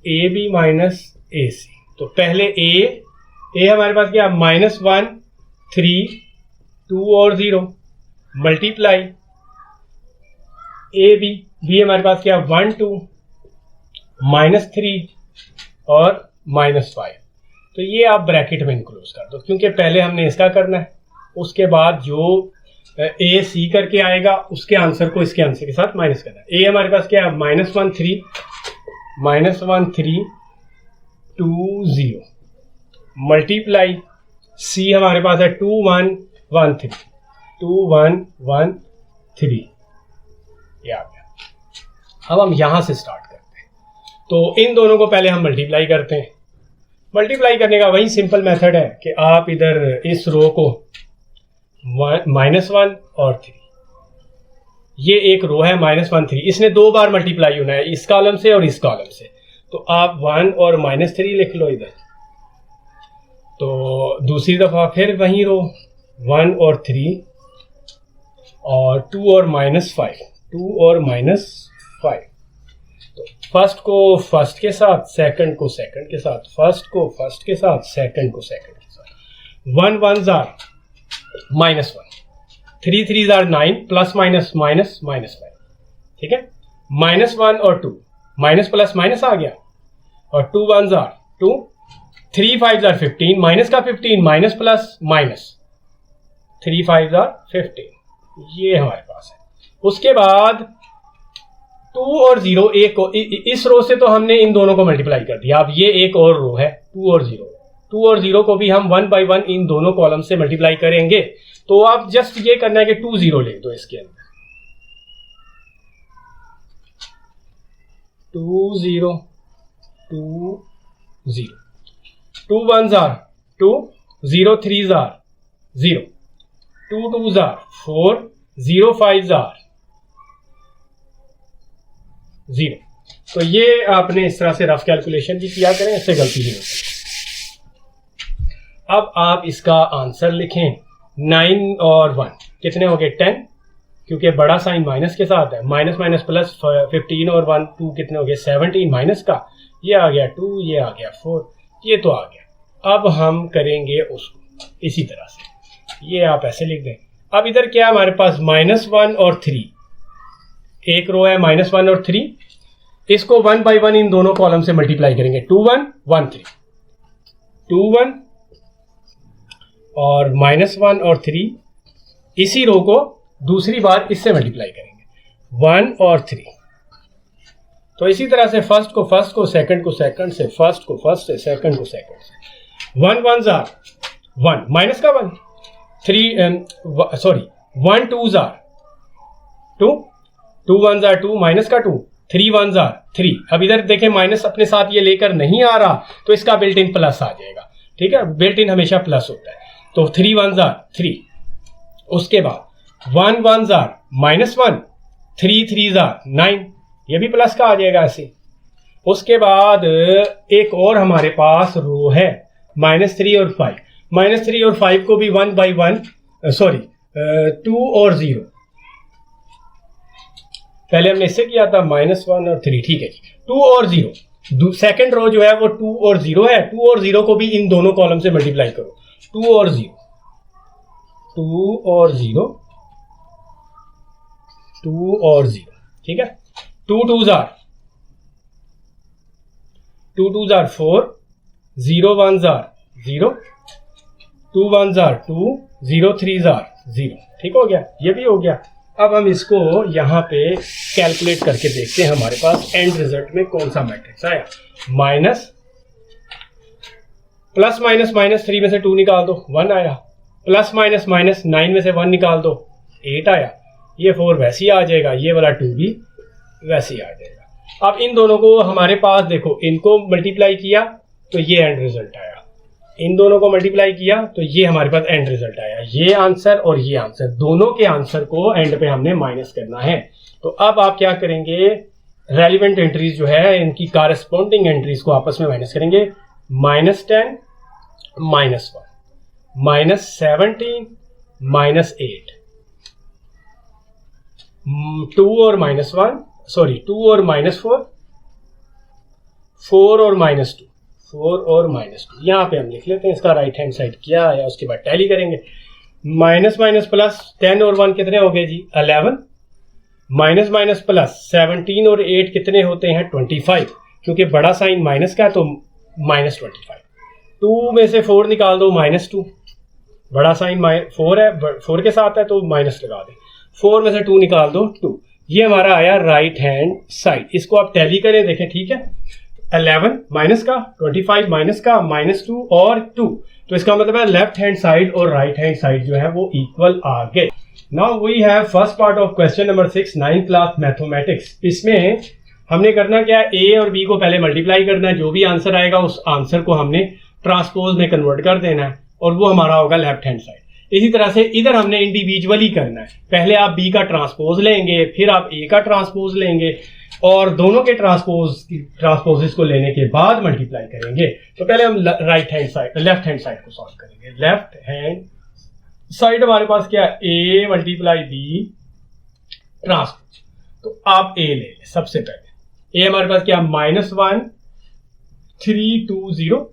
ए बी माइनस ए सी। तो पहले ए हमारे पास क्या, -1 3 2 और 0 मल्टीप्लाई ए बी हमारे पास क्या 1 2 -3 और -5। तो ये आप ब्रैकेट में इनक्लोज कर दो, क्योंकि पहले हमने इसका करना है, उसके बाद जो ए सी करके आएगा उसके आंसर को इसके आंसर के साथ माइनस करना है। ए हमारे पास क्या है -1 3 2 0 मल्टीप्लाई सी हमारे पास है 2 1 1 3 2 1 1 3, ये आ गया। अब हम यहां से स्टार्ट करते हैं, तो इन दोनों को पहले हम मल्टीप्लाई करते हैं। मल्टीप्लाई करने का वही सिंपल मेथड है कि आप इधर इस रो को -1 और 3, ये एक रो है -1 3, इसने 2 बार मल्टीप्लाई होना है, इस कॉलम से और इस कॉलम से। तो आप 1 और -3 लिख लो इधर। तो दूसरी दफा फिर वही रो 1 और 3 और 2 और -5, 2 और -5। तो फर्स्ट को फर्स्ट के साथ, सेकंड को सेकंड के साथ, फर्स्ट को फर्स्ट के साथ, सेकंड को सेकंड के साथ। 1 1s are -1, 3 3s are 9, plus minus minus minus 9, ठीक है। -1 और 2, माइनस प्लस माइनस आ गया, और 2 1s are 2, 3 5s are 15, minus का 15, minus plus minus, 3 5s are 15, ये हमारे पास है। उसके बाद 2 और 0, एक इस रो से तो हमने इन दोनों को मल्टीप्लाई कर दिया। अब ये एक और रो है 2 और 0, 2 और 0 को भी हम 1 बाई 1 इन दोनों कॉलम से मल्टीप्लाई करेंगे। तो आप जस्ट ये करना है कि 2 0 लिख दो इसके अंदर, 2 0 2 0, 2 1s are 2, 0 3s are 0, 2 2s are 4, 0 5s are 0। तो ये आपने इस तरह से रफ कैलकुलेशन भी किया करें, इससे गलती नहीं होती। अब आप इसका आंसर लिखें। 9 और 1 कितने हो गए? 10, क्योंकि बड़ा साइन माइनस के साथ है। माइनस माइनस प्लस 15 और 1 2 कितने हो गए? 17 माइनस का, ये आ गया 2, ये आ गया 4, ये तो आ गया। अब हम करेंगे उसको इसी तरह से, ये आप ऐसे लिख दें। अब इधर क्या हमारे पास? -1 और 3, एक रो है -1 और 3, इसको 1 बाई 1 इन दोनों कॉलम से मल्टीप्लाई करेंगे। 2 1 1 3, 2 1 और -1 और 3, इसी रो को दूसरी बार इससे मल्टीप्लाई करेंगे 1 और 3। तो इसी तरह से फर्स्ट को फर्स्ट को, सेकंड को सेकंड से, फर्स्ट को फर्स्ट से, सेकंड को सेकंड से। 1 1s are 1, माइनस का 1, 1 2s are 2, 2 1s are 2, minus का 2, 3 1s are 3। अब इधर देखें माइनस अपने साथ ये लेकर नहीं आ रहा, तो इसका बिल्ट इन प्लस आ जाएगा, ठीक है। बिल्ट इन हमेशा प्लस होता है। तो 3 1s are 3। उसके बाद 1 1s are -1, 3 3s are 9, ये भी प्लस का आ जाएगा ऐसे। उसके बाद एक और हमारे पास रो है -3 और 5। -3 और 5 को भी 1 बाई 1, 2 और 0, पहले हमने इससे किया था -1 और 3, ठीक है जी। 2 और 0, सेकंड रो जो है वो 2 और 0 है। 2 और 0 को भी इन दोनों कॉलम से मल्टीप्लाई करो। 2 और 0, 2 और 0, 2 और 0, ठीक है। 2 2s are 4, 0 1s are 0, 2 1s are 2, 0 3s are 0, ठीक हो गया, ये भी हो गया। अब हम इसको यहाँ पे कैलकुलेट करके देखते हैं हमारे पास एंड रिजल्ट में कौन सा मैट्रिक्स आया। प्लस माइनस -3 में से 2 निकाल दो, 1 आया। प्लस माइनस -9 में से 1 निकाल दो, 8 आया। ये 4 वैसे ही आ जाएगा, ये वाला 2 भी वैसे ही आ जाएगा। अब इन दोनों को हमारे पास देखो, इनको मल्टीप्लाई किया तो ये एंड रिजल्ट आया, इन दोनों को मल्टीप्लाई किया तो ये हमारे पास एंड रिजल्ट आया। ये आंसर और ये आंसर, दोनों के आंसर को एंड पे हमने माइनस करना है। तो अब आप क्या करेंगे? रेलिवेंट एंट्रीज जो है इनकी कारस्पॉन्डिंग एंट्रीज को आपस में माइनस करेंगे। -10 -1, -17 -8, 2 और -1, 2 और -4, 4 और -2, 4 और -2। यहाँ पे हम लिख लेते हैं इसका राइट हैंड साइड क्या आया, उसके बाद टैली करेंगे। माइनस माइनस प्लस 10 और 1 कितने हो गए जी? 11। माइनस माइनस प्लस 17 और 8 कितने होते हैं? 25, क्योंकि बड़ा साइन माइनस का है तो -25। 2 में से 4 निकाल दो, -2, बड़ा साइन 4 है, 4 के साथ है तो माइनस लगा दें। 4 में से 2 निकाल दो, 2। ये हमारा आया राइट हैंड साइड। इसको आप टैली करें, देखें, ठीक है। 11 माइनस का, 25 माइनस का, -2 और 2, तो इसका मतलब है लेफ्ट हैंड साइड और राइट हैंड साइड जो है वो इक्वल आ गए। Now we have first part of question number 6, 9th class mathematics. इसमें हमने करना क्या है? ए और बी को पहले मल्टीप्लाई करना है, जो भी आंसर आएगा उस आंसर को हमने ट्रांसपोज में कन्वर्ट कर देना है और वो हमारा होगा लेफ्ट हैंड साइड। इसी तरह से इधर हमने इंडिविजुअली करना है। पहले आप बी का ट्रांसपोज लेंगे, फिर आप ए का ट्रांसपोज लेंगे और दोनों के ट्रांसपोजेस को लेने के बाद मल्टीप्लाई करेंगे। तो पहले हम लेफ्ट हैंड साइड को सॉल्व करेंगे। लेफ्ट हैंड साइड हमारे पास क्या है, ए मल्टीप्लाई बी ट्रांसपोज। तो आप ए ले लें सबसे पहले। ए हमारे पास क्या, -1 3 2 0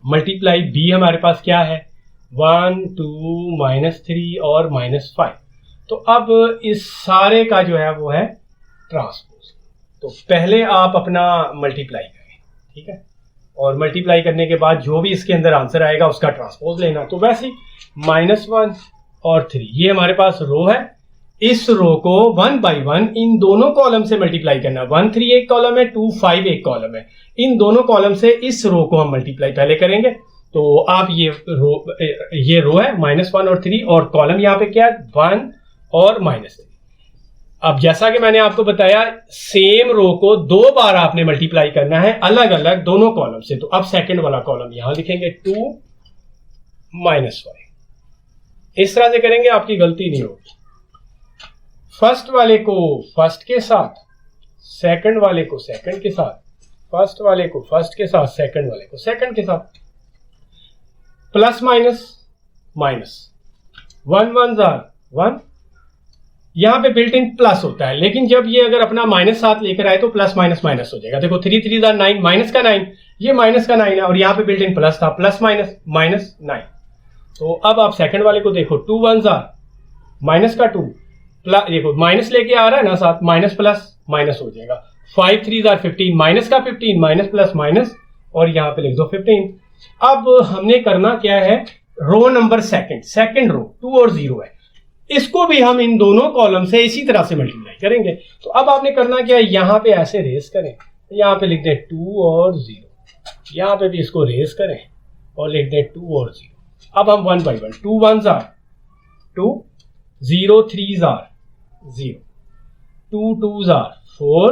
मल्टीप्लाई बी हमारे पास क्या है 1 2 -3 और -5। तो अब इस सारे का जो है वो है ट्रांसपोज। तो पहले आप अपना मल्टीप्लाई करें, ठीक है, और मल्टीप्लाई करने के बाद जो भी इसके अंदर आंसर आएगा उसका ट्रांसपोज लेना। तो वैसे -1 और 3 ये हमारे पास रो है। इस रो को 1 बाई 1 इन दोनों कॉलम से मल्टीप्लाई करना। 1 3 एक कॉलम है, 2 5 एक कॉलम है। इन दोनों कॉलम से इस रो को हम मल्टीप्लाई पहले करेंगे। तो आप ये रो है -1 और 3 और कॉलम यहाँ पे क्या है 1 और -3। अब जैसा कि मैंने आपको बताया सेम रो को 2 बार आपने मल्टीप्लाई करना है अलग अलग दोनों कॉलम से। तो अब सेकंड वाला कॉलम यहां लिखेंगे 2 -5। इस तरह से करेंगे, आपकी गलती नहीं होगी। फर्स्ट वाले को फर्स्ट के साथ, सेकंड वाले को सेकंड के साथ, फर्स्ट वाले को फर्स्ट के साथ, सेकंड वाले को सेकंड के साथ, प्लस माइनस माइनस, 1 1 1। यहां पे बिल्ट इन प्लस होता है, लेकिन जब ये अगर अपना माइनस साथ लेकर आए तो प्लस माइनस माइनस हो जाएगा। देखो 3 3 9 माइनस का 9, ये माइनस का 9 है और यहाँ पे बिल्ट इन प्लस था, प्लस माइनस माइनस 9। तो अब आप सेकंड वाले को देखो 2 1 माइनस का 2 प्लस, देखो माइनस लेके आ रहा है ना साथ, माइनस प्लस माइनस हो जाएगा। 5 3 15 माइनस का 15 माइनस प्लस माइनस और यहाँ पे लिख दो 15। अब हमने करना क्या है, रो नंबर सेकंड रो 2 और 0 है, इसको भी हम इन दोनों कॉलम से इसी तरह से मल्टीप्लाई करेंगे। तो अब आपने करना क्या है, यहां पे ऐसे रेस करें, यहां पे लिख दें 2 और 0, यहां पे भी इसको रेस करें और लिख दें 2 और 0। अब हम 1 बाई 1, 2 1 2, 0 3 0, 2 2 4,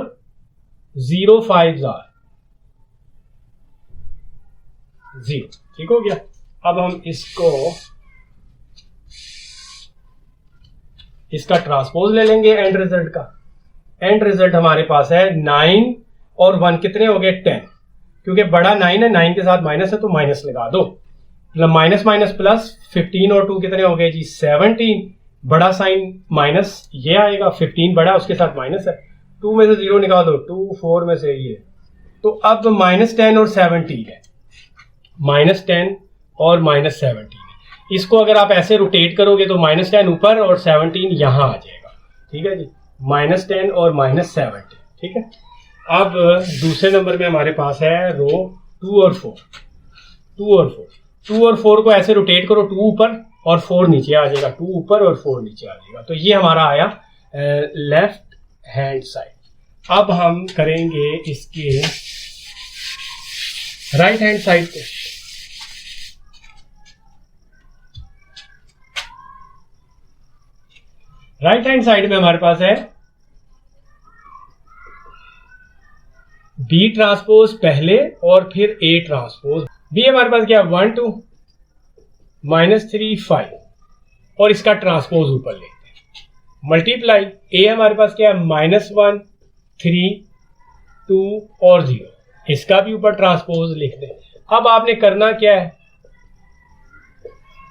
0 5 0। ठीक हो गया। अब हम इसका ट्रांसपोज ले लेंगे एंड रिजल्ट का। एंड रिजल्ट हमारे पास है 9 और 1 कितने हो गए 10, क्योंकि बड़ा 9 है, 9 के साथ माइनस है तो माइनस लगा दो, माइनस माइनस प्लस, 15 और 2 कितने हो गए जी 17, बड़ा साइन माइनस ये आएगा, 15 बड़ा उसके साथ माइनस है, 2 में से 0 निकाल दो, 2 4 में से ये। तो अब -10 और 17 है, -10 और -17। इसको अगर आप ऐसे रोटेट करोगे तो -10 ऊपर और 17 यहां आ जाएगा। ठीक है जी, -10 और -17। ठीक है। अब दूसरे नंबर में हमारे पास है रो 2 और 4, 2 और 4, 2 और 4 को ऐसे रोटेट करो, 2 ऊपर और 4 नीचे आ जाएगा, 2 ऊपर और 4 नीचे आ जाएगा। तो ये हमारा आया लेफ्ट हैंड साइड। अब हम करेंगे इसके राइट हैंड साइड को। राइट हैंड साइड में हमारे पास है बी ट्रांसपोज पहले और फिर ए ट्रांसपोज। बी हमारे पास क्या 1 2 -3 5 और इसका ट्रांसपोज ऊपर लेते हैं, मल्टीप्लाई। ए हमारे पास क्या है -1 3 2 और 0, इसका भी ऊपर ट्रांसपोज लिख दें। अब आपने करना क्या है,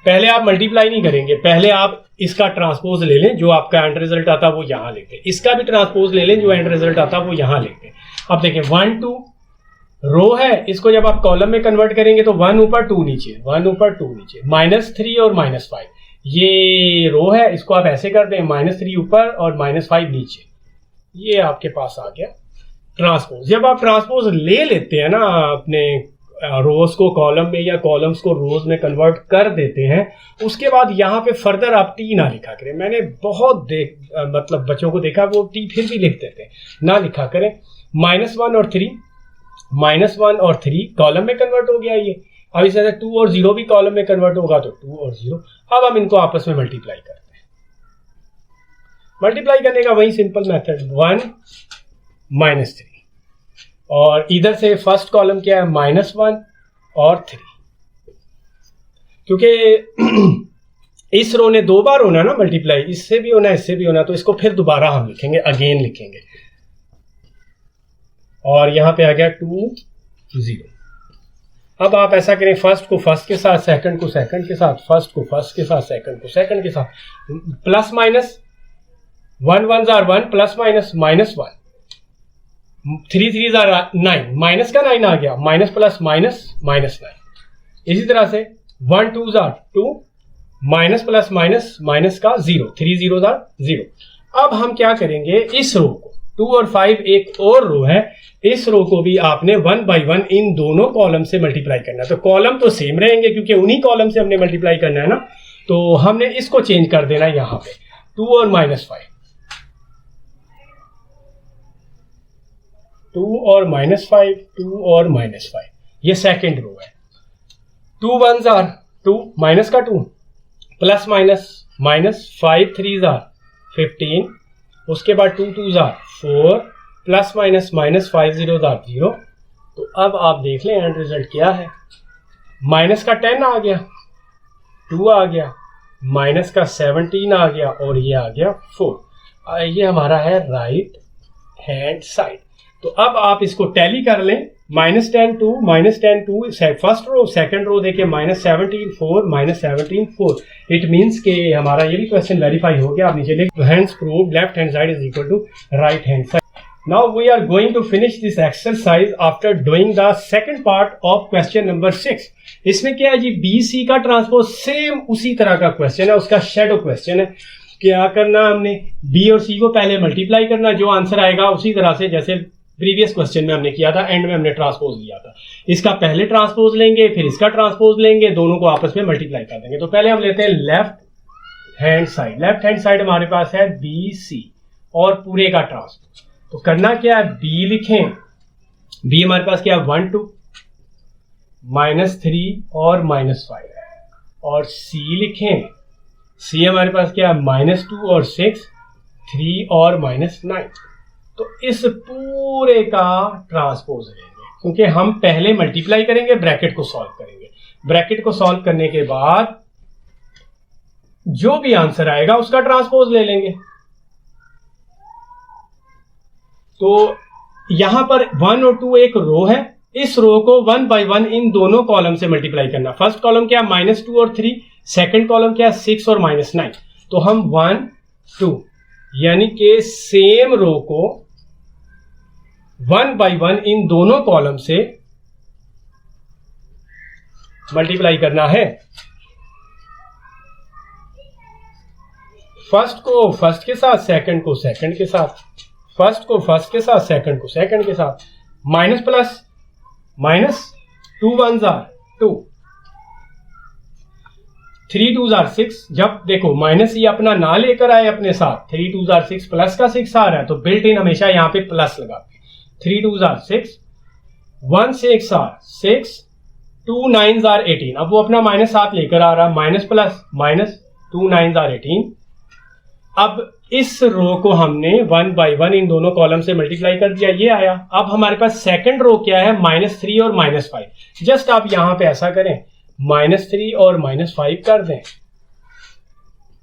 पहले आप मल्टीप्लाई नहीं करेंगे, पहले आप इसका ट्रांसपोज ले लें, जो आपका एंड रिजल्ट आता है वो यहां लिख दें, इसका भी ट्रांसपोज ले लें, जो एंड रिजल्ट आता है वो यहां लिख दें। अब देखें 1 2 रो है, इसको जब आप कॉलम में कन्वर्ट करेंगे तो 1 ऊपर 2 नीचे, 1 ऊपर 2 नीचे, -3 और -5 ये रो है, इसको आप ऐसे कर दें -3 ऊपर और -5 नीचे, ये आपके पास आ गया ट्रांसपोज। जब आप ट्रांसपोज ले लेते हैं ना, अपने रोज को कॉलम में या कॉलम्स को रोज में कन्वर्ट कर देते हैं, उसके बाद यहाँ पे फर्दर आप टी ना लिखा करें। मैंने बहुत मतलब बच्चों को देखा वो टी फिर भी लिख देते हैं, ना लिखा करें। -1 और 3, -1 और 3 कॉलम में कन्वर्ट हो गया ये। अब इस तरह 2 और 0 भी कॉलम में कन्वर्ट होगा तो 2 और 0। अब हम इनको आपस में मल्टीप्लाई करते हैं। मल्टीप्लाई करने का वही सिंपल मेथड 1 -3 और इधर से फर्स्ट कॉलम क्या है -1 और 3, क्योंकि इस रो ने 2 बार होना ना मल्टीप्लाई, इससे भी होना इससे भी होना, तो इसको फिर दोबारा हम लिखेंगे, अगेन लिखेंगे। और यहां पे आ गया 2 0। अब आप ऐसा करें, फर्स्ट को फर्स्ट के साथ, सेकंड को सेकंड के साथ, फर्स्ट को फर्स्ट के साथ, सेकंड को सेकंड के साथ, plus minus 1 1 jar 1 plus minus -1, 3 3 jar 9, minus का 9 आ गया, माइनस प्लस माइनस -9। इसी तरह से 1 2 jar 2, minus plus minus minus का 0, 3 0 जार 0। अब हम क्या करेंगे, इस रो को 2 और 5 एक और रो है, इस रो को भी आपने 1 बाई 1 इन दोनों कॉलम से मल्टीप्लाई करना है। तो कॉलम तो सेम रहेंगे क्योंकि उन्हीं कॉलम से हमने मल्टीप्लाई करना है ना, तो हमने इसको चेंज कर देना यहां पे 2 और -5, 2 और -5, 2 और -5, ये सेकेंड रो है। 2 1 जार 2, माइनस का 2, प्लस माइनस माइनस 5 3 जार 15, उसके बाद 2 2 jar 4, plus minus minus 5 0 jar 0। तो अब आप देख लें एंड रिजल्ट क्या है, माइनस का 10 आ गया, 2 आ गया, माइनस का 17 आ गया, और ये आ गया 4। ये हमारा है राइट हैंड साइड। तो अब आप इसको टैली कर लें, -10 2, -10 2, फर्स्ट रो, सेकंड रो देखिए, -17 4, -17 4। इट मीन्स के हमारा ये भी क्वेश्चन वेरीफाई हो गया। आप नीचे लिख, hence prove left hand side is equal to right hand side. Now we are going to finish this exercise after doing the second part of question number 6. इसमें क्या है जी, BC का ट्रांसपोज सेम उसी तरह का क्वेश्चन है, उसका shadow question है। क्या करना हमने, B और C को पहले मल्टीप्लाई करना, जो आंसर आएगा उसी तरह से जैसे प्रीवियस क्वेश्चन में हमने किया था, एंड में हमने ट्रांसपोज लिया था। इसका पहले ट्रांसपोज लेंगे, फिर इसका ट्रांसपोज लेंगे, दोनों को आपस में मल्टीप्लाई कर देंगे। तो पहले हम लेते हैं left hand side. Left hand side हमारे पास है BC और पूरे का ट्रांसपोज। तो करना क्या है, B लिखें, B हमारे पास क्या है 1 2, -3 और -5, और C लिखें, C हमारे पास क्या है -2 और 6, 3 और -9। तो इस पूरे का ट्रांसपोज लेंगे, क्योंकि हम पहले मल्टीप्लाई करेंगे, ब्रैकेट को सॉल्व करेंगे। ब्रैकेट को सॉल्व करने के बाद जो भी आंसर आएगा उसका ट्रांसपोज ले लेंगे। तो यहां पर 1 और 2 एक रो है, इस रो को 1 बाई 1 इन दोनों कॉलम से मल्टीप्लाई करना। फर्स्ट कॉलम क्या, -2 और 3, सेकंड कॉलम क्या, 6 और -9। तो हम 1 2 यानी कि सेम रो को 1 बाई 1 इन दोनों कॉलम से मल्टीप्लाई करना है। फर्स्ट को फर्स्ट के साथ, सेकंड को सेकंड के साथ, फर्स्ट को फर्स्ट के साथ, सेकंड को सेकंड के साथ, minus plus minus, 2 1 jar 2, 3 2 jar 6। जब देखो माइनस ये अपना ना लेकर आए अपने साथ, 3 2 जार 6, प्लस का 6 आ रहा है, तो बिल्ट इन हमेशा यहां पे प्लस लगाते हैं। 3 2 जार 6, 1 6 जार 6, 2 9 जार 18। अब वो अपना माइनस साथ लेकर आ रहा है, माइनस प्लस माइनस, 2 9 जार 18। अब इस रो को हमने 1 बाई 1 इन दोनों कॉलम से मल्टीप्लाई कर दिया, ये आया। अब हमारे पास सेकंड रो क्या है, -3 और -5। जस्ट आप यहां पे ऐसा करें, -3 और -5 कर दें,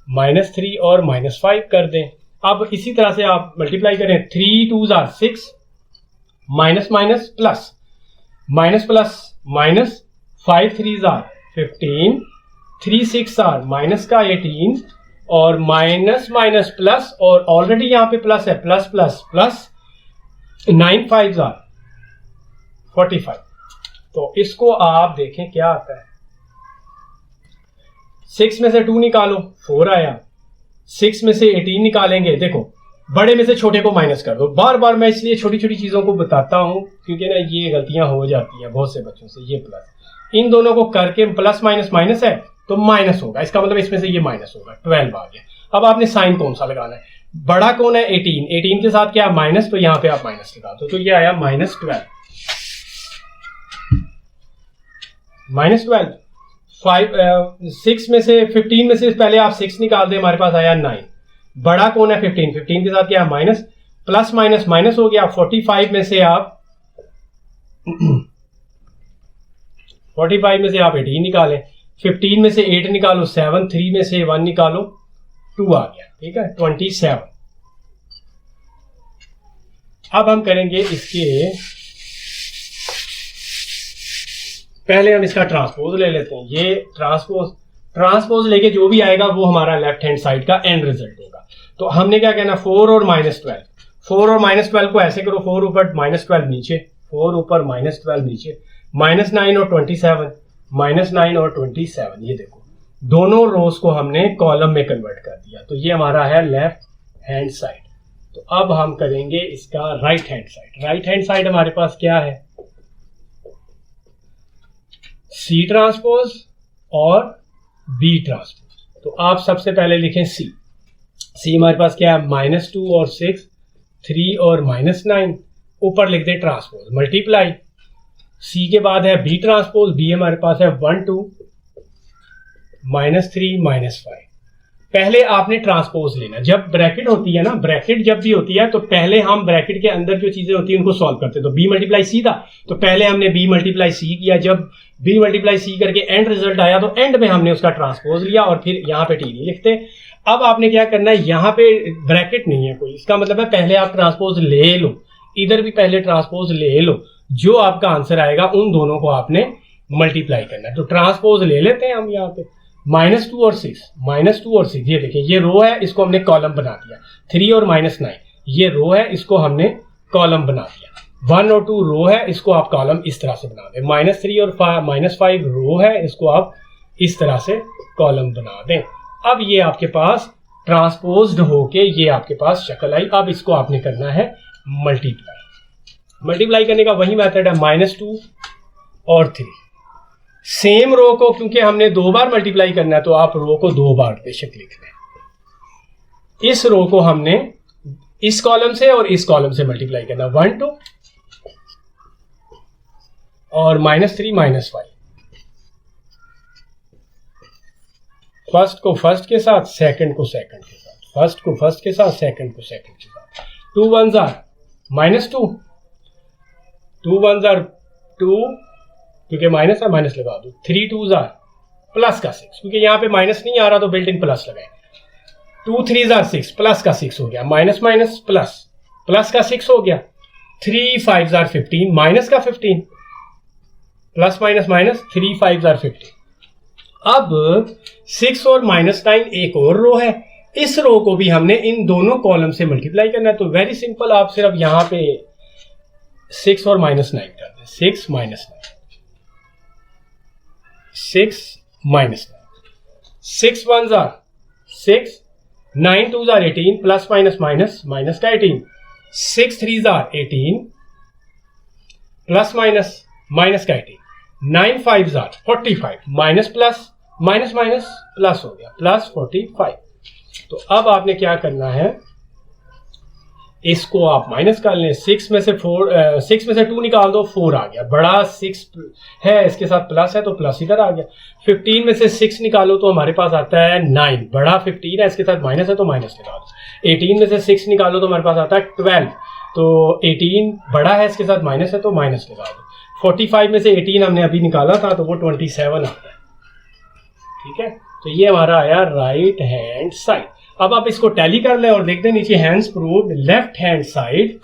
-3 और -5 कर दें। अब इसी तरह से आप मल्टीप्लाई करें, 3 2 jar 6, minus minus plus, minus plus minus, 5 3 jar 15, 3 6 jar minus का 18, और माइनस माइनस प्लस, और ऑलरेडी यहां पे प्लस है, प्लस प्लस प्लस, 9 5 जार 45। तो इसको आप देखें क्या आता है, 6 में से 2 निकालो, 4 आया। 6 में से 18 निकालेंगे, देखो बड़े में से छोटे को माइनस कर दो। बार बार मैं इसलिए छोटी छोटी चीजों को बताता हूं क्योंकि ना ये गलतियां हो जाती हैं बहुत से बच्चों से। ये प्लस, इन दोनों को करके प्लस माइनस माइनस है तो माइनस होगा, इसका मतलब इसमें से ये माइनस होगा, 12 आ गया। अब आपने साइन कौन सा लगाना है, बड़ा कौन है 18, 18 के साथ क्या माइनस, तो यहां पे आप माइनस लगा दो, तो ये आया -12, -12। 6 में से 15 में से पहले आप 6 निकाल दें, हमारे पास आया 9। बड़ा कौन है 15, 15 के साथ क्या माइनस, प्लस माइनस माइनस हो गया। 45 में से आप 18 निकालें, 15 में से 8 निकालो 7, 3 में से 1 निकालो 2 आ गया, ठीक है 27। अब हम करेंगे इसके पहले हम इसका ट्रांसपोज ले लेते हैं। ये ट्रांसपोज लेके जो भी आएगा वो हमारा लेफ्ट हैंड साइड का एंड रिजल्ट होगा। तो हमने क्या कहना 4 और -12, 4 और -12 को ऐसे करो, 4 ऊपर -12 नीचे, 4 ऊपर -12 नीचे, -9 और 27, -9 और 27, ये देखो दोनों रोज को हमने कॉलम में कन्वर्ट कर दिया। तो ये हमारा है लेफ्ट हैंड साइड। तो अब हम करेंगे इसका right hand side. Right hand side हमारे पास क्या है, C ट्रांसपोज और B ट्रांसपोज। तो आप सबसे पहले लिखें C हमारे पास क्या है -2 और 6, 3 और -9, ऊपर लिख दे ट्रांसपोज मल्टीप्लाई। C के बाद है B ट्रांसपोज, B हमारे पास है 1 2 -3 -5। पहले आपने ट्रांसपोज लेना। जब ब्रैकेट होती है ना, ब्रैकेट जब भी होती है तो पहले हम ब्रैकेट के अंदर जो चीजें होती है उनको सॉल्व करते हैं। तो B × C था, तो पहले हमने B × C किया। जब B × C करके एंड रिजल्ट आया तो एंड में हमने उसका ट्रांसपोज लिया और फिर यहाँ पे T नहीं लिखते। अब आपने क्या करना है, यहाँ पे ब्रैकेट नहीं है कोई, इसका मतलब है पहले आप ट्रांसपोज ले लो, इधर भी पहले ट्रांसपोज ले लो, जो आपका आंसर आएगा उन दोनों को आपने मल्टीप्लाई करना है। तो ट्रांसपोज ले लेते हैं हम यहाँ पे -2 और 6, ये देखिए ये रो है, इसको हमने कॉलम बना दिया। 3 और -9 ये रो है, इसको हमने कॉलम बना दिया। 1 और 2 रो है, इसको आप कॉलम इस तरह से बना दें। -3 और -5 रो है, इसको आप इस तरह से कॉलम बना दें। अब ये आपके पास ट्रांसपोज्ड होके ये आपके पास शक्ल आई। अब इसको आपने करना है मल्टीप्लाई करने का वही मेथड है, -2 और 3। सेम रो को क्योंकि हमने 2 बार मल्टीप्लाई करना है तो आप रो को 2 बार बेशक लिख लें। इस रो को हमने इस कॉलम से और इस कॉलम से मल्टीप्लाई करना, 1 2 और -3 -5। फर्स्ट को फर्स्ट के साथ, सेकंड को सेकंड के साथ, फर्स्ट को फर्स्ट के साथ, सेकंड को सेकंड के साथ। 2 1s are -2, 2 1s are 2, क्योंकि माइनस है माइनस लगा दो। 3 2s are प्लस का 6, क्योंकि यहाँ पे माइनस नहीं आ रहा तो बिल्ट इन प्लस लगाए। 2 3s are 6, प्लस का 6 हो गया, माइनस माइनस प्लस, प्लस का 6 हो गया। 3 5s are 15, माइनस का 15, plus minus minus, 3 5s are 15। अब 6 और -9 एक और रो है, इस रो को भी हमने इन दोनों कॉलम से मल्टीप्लाई करना है। तो वेरी सिंपल, आप सिर्फ यहां पे 6 और -9 कर दें। 6 -9, 6 -9, 6 1s are 6, 9 2s are 18, plus minus minus, minus का 18, 6 3s are 18, plus minus, minus का 18, 9 5s are 45, minus plus, minus minus plus हो गया, प्लस 45। तो अब आपने क्या करना है, इसको आप माइनस कर लें। 6 में से 2 निकाल दो, 4 आ गया। बड़ा 6 है, इसके साथ प्लस है तो प्लस इधर आ गया। 15 में से 6 निकालो तो हमारे पास आता है 9। बड़ा 15 है, इसके साथ माइनस है तो माइनस लगा दो। 18 में से 6 निकालो तो हमारे पास आता है 12। तो 18 बड़ा है, इसके साथ माइनस है तो माइनस लगा दो। 45 में से 18 हमने अभी निकाला था तो वो 27 आता है। ठीक है, तो ये हमारा आया राइट हैंड साइड। अब आप इसको टैली कर लें और देख दें नीचे, hands proved left hand side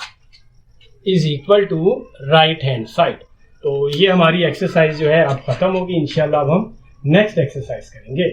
is equal to right hand side. तो ये हमारी एक्सरसाइज जो है अब खत्म होगी। इंशाल्लाह अब हम नेक्स्ट एक्सरसाइज करेंगे।